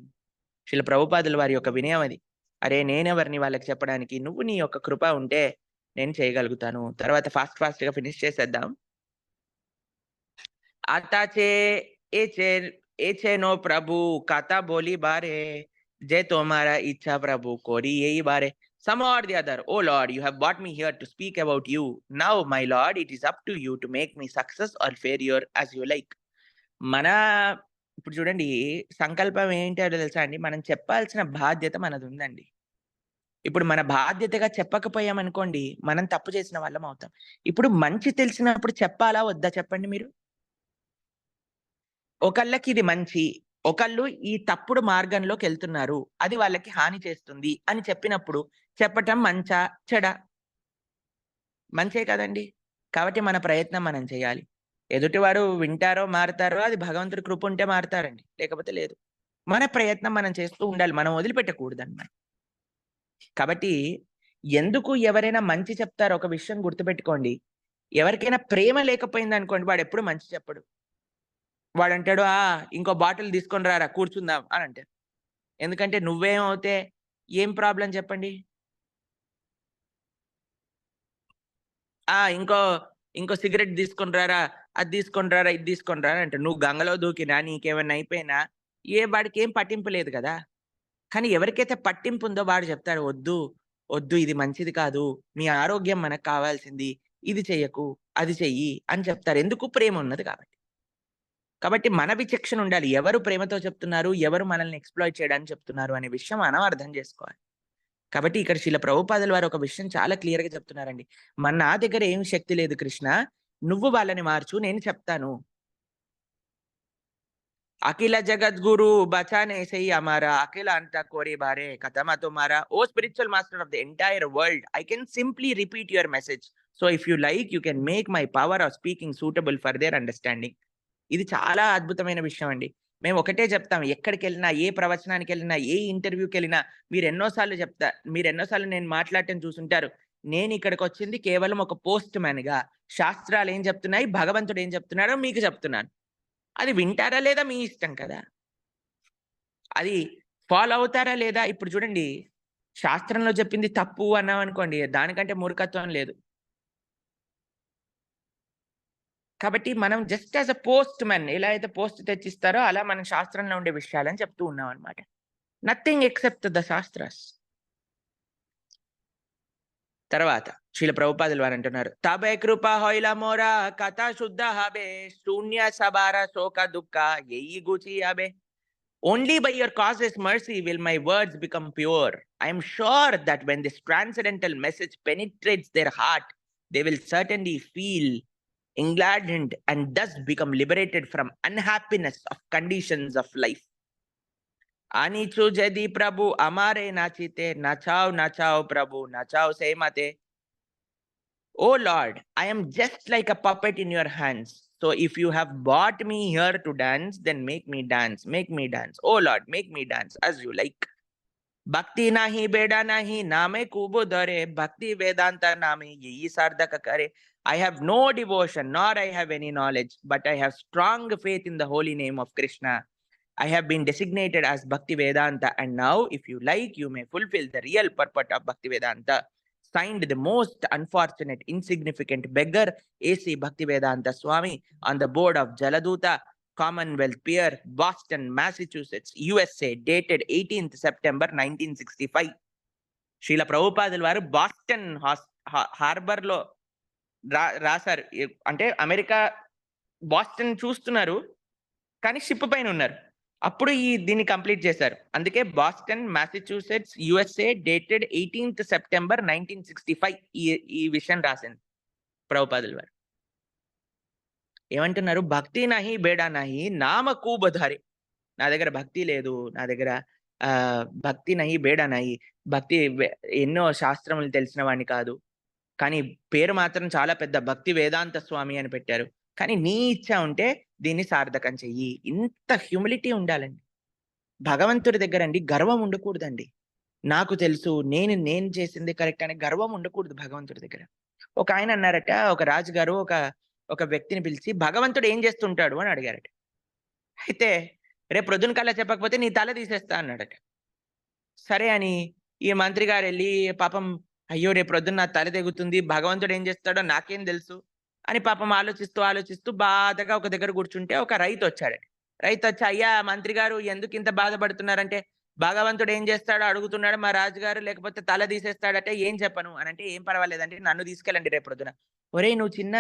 శిల ప్రభుపాదుల వారి యొక్క వినయం అది. అరే నేనెవరిని వాళ్ళకి చెప్పడానికి, నువ్వు నీ యొక్క కృప ఉంటే నేను చేయగలుగుతాను. తర్వాత ఫాస్ట్ గా ఫినిష్ చేసేద్దాం. ఆతాచే ఏచే నో ప్రభు కథ బోలి బారే జై తోమారా ఇచ్చా ప్రభు కోరి యही బారే. Some or the other, oh Lord, you have brought me here to speak about you. Now, my Lord, it is up to you to make me success or failure as you like. మన ఇప్పుడు చూడండి, సంకల్పం ఏంటో తెలుసా అండి, మనం చెప్పాల్సిన బాధ్యత మనది ఉందండి. ఇప్పుడు మన బాధ్యతగా చెప్పకపోయామనుకోండి, మనం తప్పు చేసిన వాళ్ళం అవుతాం. ఇప్పుడు మంచి తెలిసినప్పుడు చెప్పాలా వద్దా చెప్పండి మీరు? ఒకళ్ళకి ఇది మంచి, ఒకళ్ళు ఈ తప్పుడు మార్గంలోకి వెళ్తున్నారు, అది వాళ్ళకి హాని చేస్తుంది అని చెప్పినప్పుడు చెప్పటం మంచా చెడా? మంచే కదండి. కాబట్టి మన ప్రయత్నం మనం చేయాలి. ఎదుటివారు వింటారో మారతారో అది భగవంతుడి కృప ఉంటే మారతారండి, లేకపోతే లేదు. మన ప్రయత్నం మనం చేస్తూ ఉండాలి, మనం వదిలిపెట్టకూడదన్నమాట. కాబట్టి ఎందుకు ఎవరైనా మంచి చెప్తారో ఒక విషయం గుర్తుపెట్టుకోండి. ఎవరికైనా ప్రేమ లేకపోయింది అనుకోండి, వాడు ఎప్పుడు మంచి చెప్పడు. వాడంటాడు, ఇంకో బాటిల్ తీసుకొని రారా కూర్చుందాం అని అంటాడు. ఎందుకంటే నువ్వేమవుతే ఏం ప్రాబ్లం చెప్పండి? ఇంకో ఇంకో సిగరెట్ తీసుకొని రారా, అది తీసుకొని రారా, ఇది తీసుకొని రారా అంటాడు. నువ్వు గంగలో దూకినా, నీకేమన్నా అయిపోయినా వాడికి ఏం పట్టింపు లేదు కదా. కానీ ఎవరికైతే పట్టింపు ఉందో వాడు చెప్తాడు, వద్దు వద్దు ఇది మంచిది కాదు, మీ ఆరోగ్యం మనకు కావాల్సింది, ఇది చెయ్యకు, అది చెయ్యి అని చెప్తారు. ఎందుకు? ప్రేమ ఉన్నది కాబట్టి. కాబట్టి మన విచక్షణ ఉండాలి, ఎవరు ప్రేమతో చెప్తున్నారు, ఎవరు మనల్ని ఎక్స్‌ప్లాయిట్ చేయడానికి చెప్తున్నారు అనే విషయం మనం అర్థం చేసుకోవాలి. కాబట్టి ఇక్కడ శ్రీల ప్రభుపాదుల వారు ఒక విషయం చాలా క్లియర్‌గా చెప్తున్నారండి. నా దగ్గర ఏమి శక్తి లేదు కృష్ణ, నువ్వు వాళ్ళని మార్చు, నేను చెప్తాను. అఖిల జగద్గురు బచానే సై అమారా అఖిల అంతా కోరి బారే కథమా తుమారా. Oh spiritual master of the entire world, I can simply repeat your message. So if you like, you can make my power of speaking suitable for their understanding. ఇది చాలా అద్భుతమైన విషయం అండి. మేము ఒకటే చెప్తాం, ఎక్కడికెళ్ళినా, ఏ ప్రవచనానికెళ్ళినా, ఏ ఇంటర్వ్యూకెళ్ళినా మీరు ఎన్నో సార్లు నేను మాట్లాడటం చూసుంటారు. నేను ఇక్కడికొచ్చింది కేవలం ఒక పోస్ట్ మ్యాన్‌గా. శాస్త్రాలు ఏం చెప్తున్నాయి, భగవంతుడు ఏం చెప్తున్నాడో మీకు చెప్తున్నాను. అది వింటారా లేదా మీ ఇష్టం కదా. అది ఫాలో అవుతారా లేదా? ఇప్పుడు చూడండి, శాస్త్రంలో చెప్పింది తప్పు అన్నామనుకోండి, దానికంటే మూర్ఖత్వం లేదు. కాబట్టి మనం just as a post man, ఎలా అయితే పోస్ట్ తెచ్చిస్తారో అలా మనం శాస్త్రంలో ఉండే విషయాలని చెప్తూ ఉన్నాం అనమాట. Nothing except the shastras. తర్వాత శ్రీల ప్రభుపాదుల వారు అంటున్నారు, తబే కృప హొయిల మోరా కథ శుద్ధ హబే శూన్య సబార శోక దుఃఖ ఎయి గుచి అబే. Only by your causeless mercy will my words become pure. I am sure that when this transcendental message penetrates their heart, they will certainly feel engladdened and thus become liberated from unhappiness of conditions of life. Anichu jadi Prabhu amare nachite nachao Prabhu nachao seimate. Oh Lord, I am just like a puppet in your hands. So if you have brought me here to dance, then make me dance. Make me dance. Oh Lord, make me dance as you like. Bhakti nahi beda nahi name kubo dhare. Bhakti Vedanta name yehi sardaka kare. I have no devotion nor I have any knowledge, but I have strong faith in the holy name of Krishna. I have been designated as Bhakti Vedanta, and now if you like, you may fulfill the real purport of Bhakti Vedanta. Signed, the most unfortunate, insignificant beggar, A.C. Bhaktivedanta Swami, on the board of Jaladuta, Commonwealth Pier, Boston, Massachusetts, USA, dated 18th September 1965. Srila ప్రభుపాదుల వారు Boston harbour లో రాశారు. అంటే America Boston చూస్తున్నారు, కానీ ship పైన ఉన్నారు. అప్పుడు దీన్ని కంప్లీట్ చేశారు. అందుకే Boston, Massachusetts, USA, dated 18th September 1965 ఈ విషయం రాసింది ప్రభుపాదుల వారు. ఏమంటున్నారు? భక్తి నాహి బేడా నాహి నామ కూబధారి. నా దగ్గర భక్తి లేదు, నా దగ్గర భక్తి నహి బేడా నాహి, భక్తి ఎన్నో శాస్త్రములు తెలిసిన వాడిని కాదు, కానీ పేరు మాత్రం చాలా పెద్ద భక్తి వేదాంత స్వామి అని పెట్టారు. కానీ నీ ఇచ్చ ఉంటే దీన్ని సార్థకం చెయ్యి. ఇంత హ్యూమిలిటీ ఉండాలండి. భగవంతుడి దగ్గరండి గర్వం ఉండకూడదండి. నాకు తెలుసు. నేను చేసింది కరెక్ట్ అనే గర్వం ఉండకూడదు భగవంతుడి దగ్గర. ఒకాయన అన్నారట, ఒక రాజుగారు ఒక వ్యక్తిని పిలిచి, "భగవంతుడు ఏం చేస్తుంటాడు?" అని అడిగారట. అయితే, "రేపు ప్రొద్దున కల్లా చెప్పకపోతే నీ తల తీసేస్తా" అన్నాడట. సరే అని ఈ మంత్రి గారెళ్లి పాపం, "అయ్యో! రేపు ప్రొద్దున నా తల తెగుతుంది. భగవంతుడు ఏం చేస్తాడో నాకేం తెలుసు" అని పాపం ఆలోచిస్తూ బాధగా ఒక దగ్గర కూర్చుంటే ఒక రైతొచ్చాడట. రైతొచ్చి, "అయ్యా మంత్రి గారు ఎందుకింత బాధపడుతున్నారంటే" "భగవంతుడు ఏం చేస్తాడో అడుగుతున్నాడు మా రాజుగారు, లేకపోతే తల తీసేస్తాడట, ఏం చెప్పను" అనంటే, "ఏం పర్వాలేదండి, నన్ను తీసుకెళ్ళండి రేపు ప్రొద్దున." "ఒరేయ్! నువ్వు చిన్న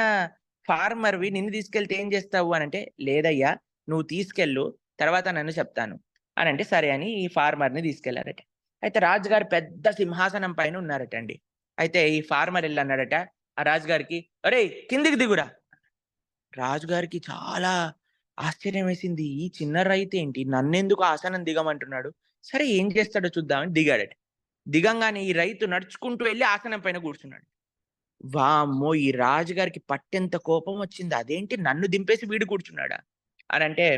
ఫార్మర్‌వి, నిన్ను తీసుకెళ్తే ఏం చేస్తావు" అనంటే, "లేదయ్యా, నువ్వు తీసుకెళ్ళు, తర్వాత నన్ను చెప్తాను" అనంటే, సరే అని ఈ ఫార్మర్‌ని తీసుకెళ్లారట. అయితే రాజుగారు పెద్ద సింహాసనం పైన ఉన్నారటండి. అయితే ఈ ఫార్మర్ ఎళ్లి అన్నాడట ఆ రాజుగారికి, "ఒరేయ్! కిందికి దిగురా." రాజుగారికి చాలా ఆశ్చర్యం వేసింది. ఈ చిన్న రైతేంటి నన్నెందుకు ఆసనం దిగమంటున్నాడు? సరే ఏం చేస్తాడో చూద్దామని దిగాడట. దిగంగానే ఈ రైతు నడుచుకుంటూ వెళ్లి ఆసనం పైన కూర్చున్నాడు. వామ్మో! ఈ రాజుగారికి పట్టెంత కోపం వచ్చింది. అదేంటి నన్ను దింపేసి వీడు కూర్చున్నాడా? అనంటే,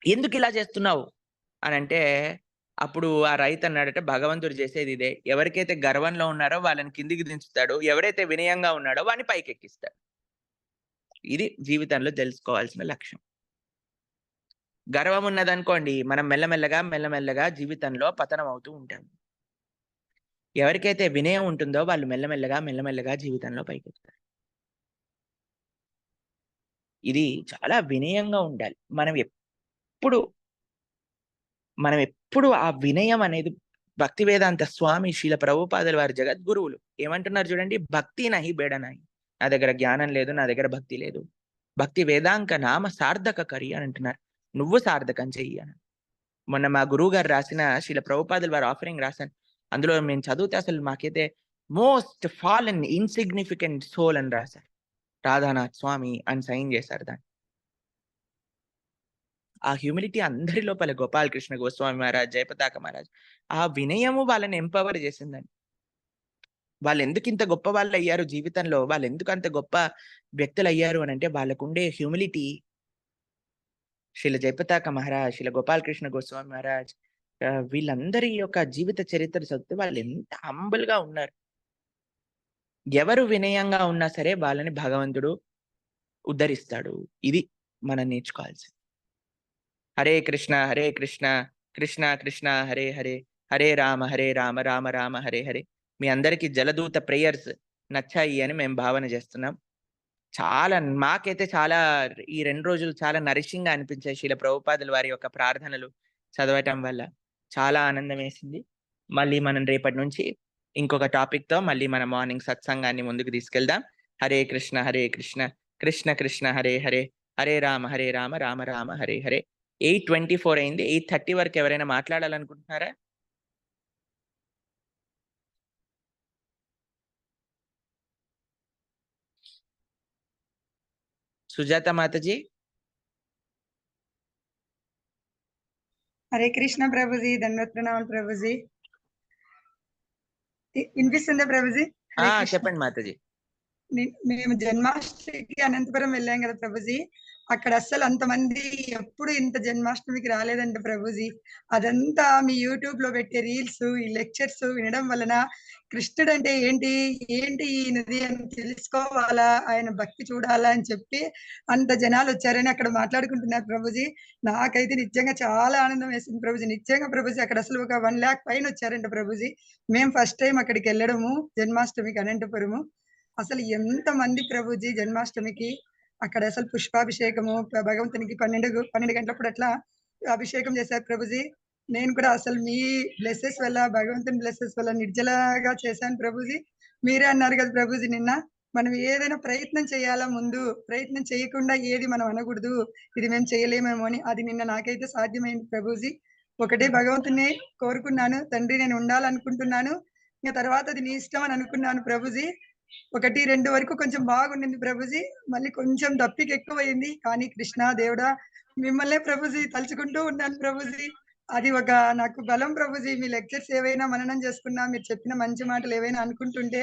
"ఎందుకిలా చేస్తున్నావు?" అనంటే, అప్పుడు ఆ రైతన్నాడట, "భగవంతుడు చేసేది ఇదే. ఎవరికైతే గర్వంలో ఉన్నారో వాళ్ళని కిందికి దించుతాడు. ఎవరైతే వినయంగా ఉన్నాడో వాడిని పైకెక్కిస్తాడు." ఇది జీవితంలో తెలుసుకోవాల్సిన లక్ష్యం. గర్వం ఉన్నదనుకోండి, మనం మెల్లమెల్లగా జీవితంలో పతనం అవుతూ ఉంటాం. ఎవరికైతే వినయం ఉంటుందో వాళ్ళు మెల్లమెల్లగా జీవితంలో పైకెక్కుతారు. ఇది చాలా వినయంగా ఉండాలి. ఎప్పుడు మనం ఎప్పుడు ఆ వినయం అనేది, భక్తి వేదాంత స్వామి శ్రీల ప్రభుపాదుల వారి జగద్గురువులు ఏమంటున్నారు చూడండి, "భక్తి నహి బేడ నహి." నా దగ్గర జ్ఞానం లేదు, నా దగ్గర భక్తి లేదు. భక్తి వేదాంక నామ సార్థక కరి అని అంటున్నారు. నువ్వు సార్థకం చెయ్యి అని. మొన్న మా గురువుగారు రాసిన శ్రీల ప్రభుపాదుల వారి ఆఫరింగ్ రాసాను. అందులో మేము చదివితే అసలు మాకైతే మోస్ట్ ఫాలెన్ ఇన్‌సిగ్నిఫికెంట్ సోల్ అని రాసారు. రాధానాథ్ స్వామి అని సైన్ చేశారు దాన్ని. ఆ హ్యూమిలిటీ అందరి లోపల, గోపాలకృష్ణ గోస్వామి మహారాజ్, జయపతాక మహారాజ్, ఆ వినయము వాళ్ళని ఎంపవర్ చేసిందండి. వాళ్ళెందుకింత గొప్ప వాళ్ళయ్యారు జీవితంలో, వాళ్ళెందుకంత గొప్ప వ్యక్తులయ్యారు అనంటే వాళ్ళకుండే హ్యూమిలిటీ. శ్రీల జయపతాక మహారాజ్, శ్రీల గోపాలకృష్ణ గోస్వామి మహారాజ్, వీళ్ళందరి యొక్క జీవిత చరిత్ర చదివితే వాళ్ళెంత హంబుల్‌గా ఉన్నారు. ఎవరు వినయంగా ఉన్నా సరే వాళ్ళని భగవంతుడు ఉద్ధరిస్తాడు. ఇది మనం నేర్చుకోవాల్సింది. హరే కృష్ణ, కృష్ణ కృష్ణ హరే హరే, హరే రామ, రామ రామ హరే హరే. మీ అందరికి జలదూత ప్రేయర్స్ నచ్చాయి అని మేము భావన చేస్తున్నాం. చాలా మాకైతే చాలా ఈ 2 రోజులు చాలా నరిషింగ్‌గా అనిపించాయి. శీల ప్రభుపాదుల వారి యొక్క ప్రార్థనలు చదవటం వల్ల. చాలా ఆనందమేసింది. మళ్ళీ మనం రేపటి నుంచి ఇంకొక టాపిక్‌తో మళ్ళీ మన మార్నింగ్ సత్సంగాన్ని ముందుకు తీసుకెళ్దాం. హరే కృష్ణ, కృష్ణ కృష్ణ హరే హరే, హరే రామ, రామ రామ హరే హరే. 8:24 అయింది. 8:30 వరకు ఎవరైనా మాట్లాడాలనుకుంటున్నారా? సుజాత మాతాజీ. హరే కృష్ణ ప్రభుజీ, ధన్యవాద ప్రణామాలు ప్రభుజీ. వినిపిస్తుందా ప్రభుజీ? హరే కృష్ణ. చెప్పండి మాతాజీ. మేము జన్మాష్టమికి అనంతపురం వెళ్ళాం కదా ప్రభుజీ. అక్కడ అస్సలు అంతమంది ఎప్పుడు ఇంత జన్మాష్టమికి రాలేదంట ప్రభుజీ. అదంతా మీ యూట్యూబ్ లో పెట్టే రీల్స్, ఈ లెక్చర్స్ వినడం వలన కృష్ణుడు అంటే ఏంటి, ఏంటి ఈయనది అని తెలుసుకోవాలా, ఆయన భక్తి చూడాలా అని చెప్పి అంత జనాలు వచ్చారని అక్కడ మాట్లాడుకుంటున్నారు ప్రభుజీ. నాకైతే నిజంగా చాలా ఆనందం వేసింది ప్రభుజీ. నిజంగా ప్రభుజీ అక్కడ అసలు ఒక 1,00,000 పైన వచ్చారంట ప్రభుజీ. మేము ఫస్ట్ టైం అక్కడికి వెళ్ళడము జన్మాష్టమికి అనంతపురము. అసలు ఎంతమంది ప్రభుజీ జన్మాష్టమికి అక్కడ అసలు పుష్పాభిషేకము భగవంతునికి 12 గంటలప్పుడు అట్లా అభిషేకం చేశారు ప్రభుజీ. నేను కూడా అసలు మీ బ్లెస్సెస్ వల్ల, భగవంతుని బ్లెస్సెస్ వల్ల నిర్జలగా చేశాను ప్రభుజీ. మీరే అన్నారు కదా ప్రభుజీ నిన్న, మనం ఏదైనా ప్రయత్నం చేయాలా, ముందు ప్రయత్నం చేయకుండా ఏది మనం అనకూడదు, ఇది మేము చేయలేమేమో అని. అది నిన్న నాకైతే సాధ్యమైంది ప్రభుజీ. ఒకటే భగవంతుని కోరుకున్నాను, తండ్రి నేను ఉండాలనుకుంటున్నాను, ఇంకా తర్వాత అది నీ ఇష్టం అని అనుకున్నాను ప్రభుజీ. 1, 2 వరకు కొంచెం బాగుండింది ప్రభుజీ. మళ్ళీ కొంచెం దప్పిక ఎక్కువయింది. కానీ కృష్ణ దేవుడా మిమ్మల్నే ప్రభుజీ తలుచుకుంటూ ఉన్నాను ప్రభుజీ. అది ఒక నాకు బలం ప్రభుజీ. మీ లెక్చర్స్ ఏవైనా మననం చేసుకున్నా, మీరు చెప్పిన మంచి మాటలు ఏవైనా అనుకుంటుంటే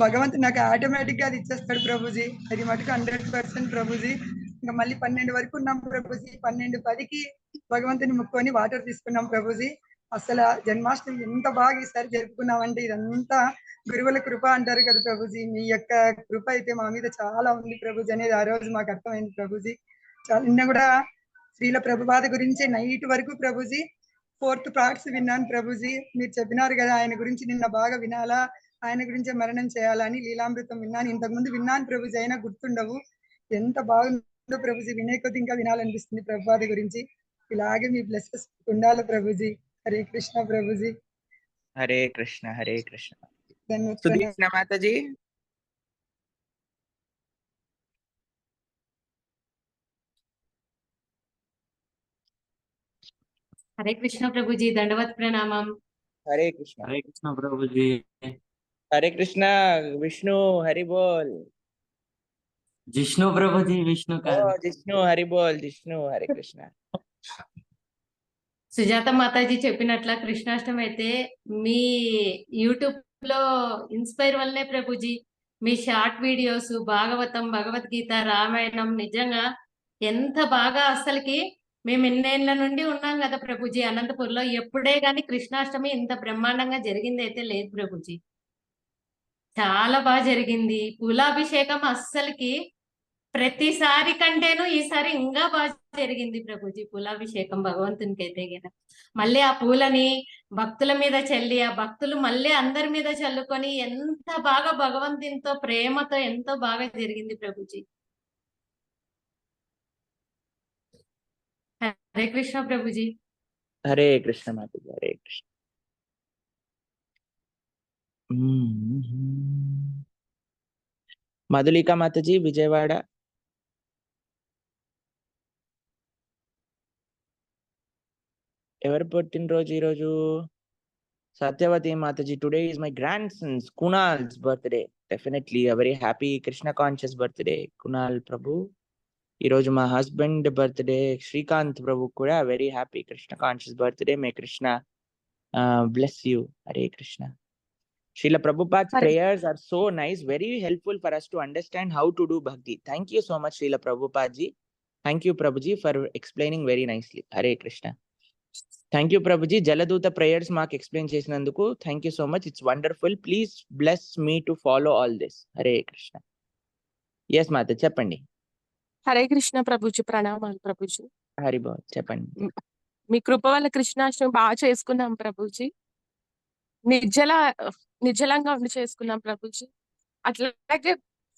భగవంతుడు నాకు ఆటోమేటిక్‌గా అది ఇచ్చేస్తాడు ప్రభుజీ. అది మటుకు 100% ప్రభుజీ. ఇంకా మళ్ళీ 12 వరకు ఉన్నాం ప్రభుజీ. 12:10కి భగవంతుని ముక్కొని వాటర్ తీసుకున్నాం ప్రభుజీ. అసలు జన్మాష్టమి ఎంత బాగా ఈసారి జరుపుకున్నామంటే ఇదంతా గురువుల కృప అంటారు కదా ప్రభుజీ. మీ యొక్క కృప అయితే మా మీద చాలా ఉంది ప్రభుజీ అనేది ఆ రోజు మాకు అర్థమైంది ప్రభుజీ. నిన్న కూడా శ్రీల ప్రభుపాద గురించి నైట్ వరకు ప్రభుజీ 4th పార్ట్స్ విన్నాను ప్రభుజీ. మీరు చెప్పినారు కదా ఆయన గురించి నిన్న బాగా వినాలా, ఆయన గురించే మరణం చేయాలని లీలామృతం విన్నాను. ఇంతకుముందు విన్నాను ప్రభుజీ, అయినా గుర్తుండవు. ఎంత బాగుందో ప్రభుజీ, వినే కొద్ది ఇంకా వినాలనిపిస్తుంది ప్రభుపాద గురించి. ఇలాగే మీ బ్లెస్సెస్ ఉండాలి ప్రభుజీ. హరే కృష్ణ ప్రభుజీ. హరే కృష్ణ హరే కృష్ణ. ధన్యవాదాలు. సుదీక్షణ మాతాజీ. హరే కృష్ణ ప్రభుజీ, దండవత్ ప్రణామం. హరే కృష్ణ. హరే కృష్ణ ప్రభుజీ. హరే కృష్ణ. విష్ణు హరి బోల్. జిష్ణు ప్రభుజీ, విష్ణు కాదు. జిష్ణు హరి బోల్. జిష్ణు హరే కృష్ణ. సుజాత మాతాజీ చెప్పినట్ల కృష్ణాష్టమి అయితే మీ యూట్యూబ్ లో ఇన్స్పైర్ వల్లనే ప్రభుజీ. మీ షార్ట్ వీడియోస్, భాగవతం, భగవద్గీత, రామాయణం నిజంగా ఎంత బాగా అసలుకి మేము ఎన్నేళ్ల నుండి ఉన్నాం కదా ప్రభుజీ అనంతపూర్లో. ఎప్పుడే గాని కృష్ణాష్టమి ఇంత బ్రహ్మాండంగా జరిగింది అయితే లేదు ప్రభుజీ. చాలా బాగా జరిగింది. పూలాభిషేకం అస్సలకి ప్రతిసారి కంటేను ఈసారి ఇంకా బాగా జరిగింది ప్రభుజీ. పూలాభిషేకం భగవంతునికి అయితే గన మళ్ళీ ఆ పూలని భక్తుల మీద చల్లి, ఆ భక్తులు మళ్ళీ అందరి మీద చల్లుకొని ఎంత బాగా భగవంతునితో ప్రేమతో ఎంతో బాగా జరిగింది ప్రభుజీ. హరే కృష్ణ ప్రభుజీ. హరే కృష్ణ మాతాజీ. హరే కృష్ణ. మధులిక మాతాజీ విజయవాడ. ఎవరు పుట్టినరోజు ఈరోజు? సత్యవతి మాతాజీ. Today is my grand sons Kunal's birthday. Definitely a very happy Krishna conscious birthday Kunal Prabhu. ఈరోజు మా హస్బెండ్ బర్త్డే శ్రీకాంత్ ప్రభు కూడా very happy Krishna conscious birthday. May Krishna bless you. Hare Krishna. Srila Prabhupada's prayers are so nice, very helpful for us to understand how to do bhakti. Thank you so much, Srila Prabhupada ji. Thank you, Prabhuji, for explaining very nicely. Hare Krishna. Thank you, Prabhuji. Jaladuta prayers mark explain chesinanduku. Thank you so much. It's wonderful. Please bless me to follow all this. Hare Krishna. Yes, Mata, చెప్పండి. హరే కృష్ణ ప్రభుజీ. ప్రణామాలు ప్రభుజీ. హరి బోల్. చెప్పండి. మీ కృప వల్ల కృష్ణాష్టమి బాగా చేసుకున్నాం ప్రభుజీ. నిర్జలంగా ఉండి చేసుకున్నాం ప్రభుజీ. అట్లాగే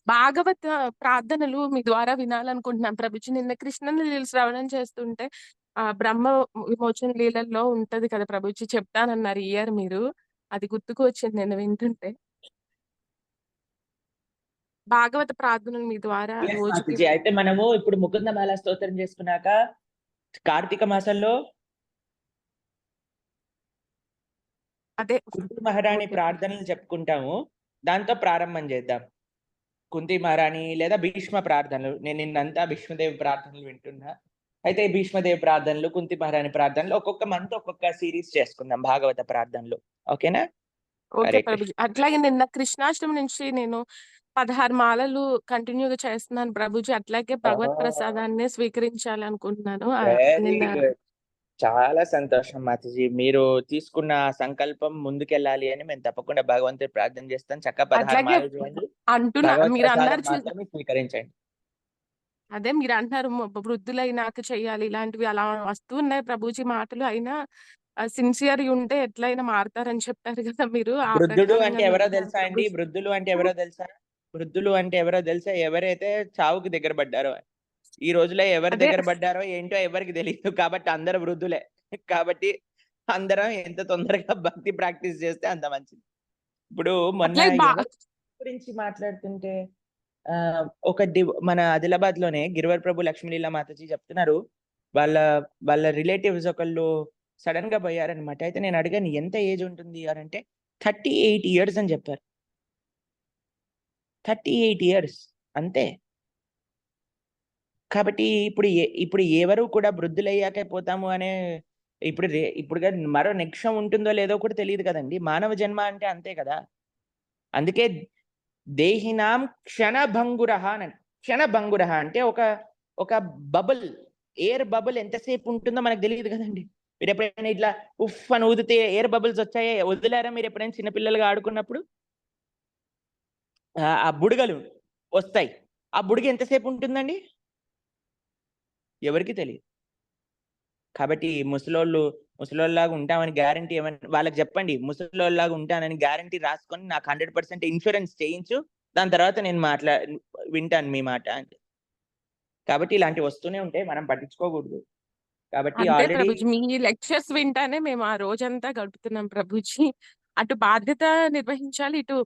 భాగవత ప్రార్థనలు మీ ద్వారా వినాలనుకుంటున్నాం ప్రభుజీ. నిన్న కృష్ణ లీలలు శ్రవణం చేస్తుంటే బ్రహ్మ విమోచన లీలల్లో ఉంటది కదా ప్రభుజీ, చెప్తానన్నారు ఇయర్ మీరు. అది గుర్తుకు వచ్చింది నేను వింటుంటే. భాగవత ప్రార్థనలు మీ ద్వారా రోజుకి. అయితే మనము ఇప్పుడు ముకుందమాల స్తోత్రం చేసుకున్నాక కార్తీక మాసంలో అదే కుంతి మహారాణి ప్రార్థనలు చెప్పుకుంటాము. దాంతో ప్రారంభం చేద్దాం. కుంతి మహారాణి లేదా భీష్మ ప్రార్థనలు. నేను నిన్నంతా భీష్మదేవి ప్రార్థనలు వింటున్నా. అయితే భీష్మదేవి ప్రార్థనలు, కుంతి మహారాణి ప్రార్థనలు ఒక్కొక్క మంత్ ఒక్కొక్క సిరీస్ చేసుకుందాం భాగవత ప్రార్థనలు. ఓకేనా? ఓకే ప్రభుజీ. అట్లాగే నిన్న కృష్ణాష్టమి నుంచి నేను 16 మాలలు కంటిన్యూగా చేస్తున్నాను ప్రభుజీ. అట్లాగే భగవత్ ప్రసాదాన్ని స్వీకరించాలనుకుంటున్నాను. చాలా సంతోషం మాతాజీ. మీరు తీసుకున్న సంకల్పం ముందుకెళ్ళాలి అని మేము తప్పకుండా భగవంతుడి ప్రార్థన చేస్తాం. చక్కగా 16 మాలలు చేయండి. మీరు అన్నారు స్వీకరించండి. అదే మీరు అంటున్నారు వృద్ధులైనాక చెయ్యాలి ఇలాంటివి, అలా వస్తూ ఉన్నాయి ప్రభుజీ మాటలు. అయినా సిన్సియర్ ఉంటే ఎట్లయినా మారుతారని చెప్పారు కదా మీరు. వృద్ధుడు అంటే ఎవరో తెలుసా అండి? వృద్ధులు అంటే ఎవరో తెలుసా? వృద్ధులు అంటే ఎవరో తెలుసా? ఎవరైతే చావుకి దగ్గర పడ్డారో. ఈ రోజులో ఎవరు దగ్గర పడ్డారో ఏంటో ఎవరికి తెలియదు. కాబట్టి అందరూ వృద్ధులే. కాబట్టి అందరం ఎంత తొందరగా భక్తి ప్రాక్టీస్ చేస్తే అంత మంచిది. ఇప్పుడు మొన్న గురించి మాట్లాడుతుంటే మన ఆదిలాబాద్ లోనే గిరివర్ ప్రభు లక్ష్మీలీలా మాతాజీ చెప్తున్నారు. వాళ్ళ రిలేటివ్స్ ఒకళ్ళు సడన్ గా పోయారనమాట. అయితే నేను అడిగాను ఎంత ఏజ్ ఉంటుంది అని అంటే 38 years అని చెప్పారు. 38 years అంతే. కాబట్టి ఇప్పుడు ఎవరు కూడా వృద్ధులయ్యాకే పోతాము అనే ఇప్పుడు మరో నిక్షం ఉంటుందో లేదో కూడా తెలియదు కదండి. మానవ జన్మ అంటే అంతే కదా. అందుకే దేహినాం క్షణభంగురః అని. క్షణభంగురః అంటే ఒక ఒక బబుల్, ఎయిర్ బబుల్ ఎంతసేపు ఉంటుందో మనకు తెలియదు కదండి. మీరు ఎప్పుడైనా ఇట్లా ఉఫ్ అని ఊదితే ఎయిర్ బబుల్స్ వచ్చాయా, వదిలారా మీరు ఎప్పుడైనా చిన్నపిల్లలుగా ఆడుకున్నప్పుడు? ఆ బుడగలు వస్తాయి. ఆ బుడగ ఎంతసేపు ఉంటుందండి? ఎవరికి తెలియదు. కాబట్టి ముసలోళ్ళలాగా ఉంటామని గ్యారంటీ ఏమని వాళ్ళకి చెప్పండి. ముసలోళ్ళలాగా ఉంటానని గ్యారంటీ రాసుకొని నాకు 100% ఇన్సూరెన్స్ చేయించు, దాని తర్వాత నేను వింటాను మీ మాట అని. కాబట్టి ఇలాంటివి వస్తూనే ఉంటాయి, మనం పట్టించుకోకూడదు. కాబట్టి అంతే ఆల్రెడీ ప్రభుజీ. మీ లెక్చర్స్ వింటానే మేము ఆ రోజంతా గడుపుతున్నాం ప్రభుజీ. అటు బాధ్యత నిర్వహించాలి, ఇటు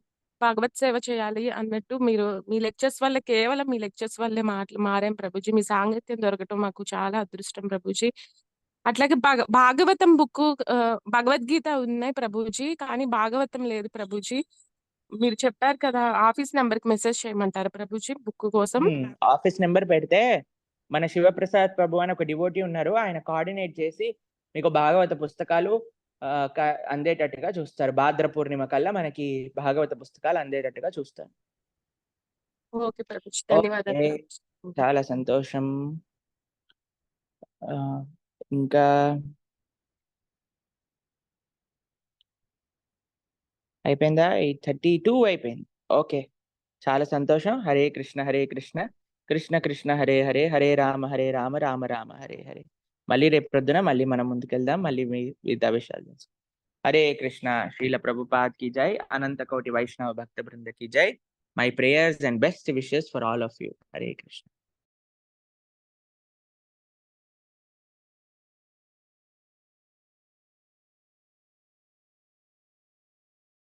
భగవత్ సేవ చేయాలి అన్నట్టు మీరు మీ లెక్చర్స్ వల్ల, కేవలం మీ లెక్చర్స్ వల్లే మారాం ప్రభుజీ. మీ సాంగత్యం దొరకటం మాకు చాలా అదృష్టం ప్రభుజీ. అట్లాగే భాగవతం బుక్, భగవద్గీత ఉన్నాయి ప్రభుజీ, కానీ భాగవతం లేదు ప్రభుజీ. మీరు చెప్పారు కదా, ఆఫీస్ నెంబర్ కి మెసేజ్ చేయమంటారా ప్రభుజీ బుక్ కోసం? ఆఫీస్ నెంబర్ పెడితే మన శివప్రసాద్ ప్రభు అని ఒక డివోటీ ఉన్నారు, ఆయన కోఆర్డినేట్ చేసి మీకు భాగవత పుస్తకాలు అందేటట్టుగా చూస్తారు. భాద్ర పూర్ణిమ కల్లా మనకి భాగవత పుస్తకాలు అందేటట్టుగా చూస్తారు. ఓకే ప్రభుజీ, ధన్యవాదాలు ఓకే, ప్రభుజీ. చాలా సంతోషం. ఇంకా అయిపోయిందా? 8:32 అయిపోయింది. ఓకే, చాలా సంతోషం. హరే కృష్ణ హరే కృష్ణ, కృష్ణ కృష్ణ హరే హరే, హరే రామ రామ రామ హరే హరే. మళ్ళీ రేపు ప్రొద్దున మళ్ళీ మనం ముందుకెళ్దాం, మళ్ళీ మిగతా విషయాలు తెలుసు. హరే కృష్ణ. శ్రీల ప్రభుపాద్ की जय, अनंत कोटि वैष्णव भक्त वृंद की जय. My prayers and best wishes for all of you. Hare Krishna.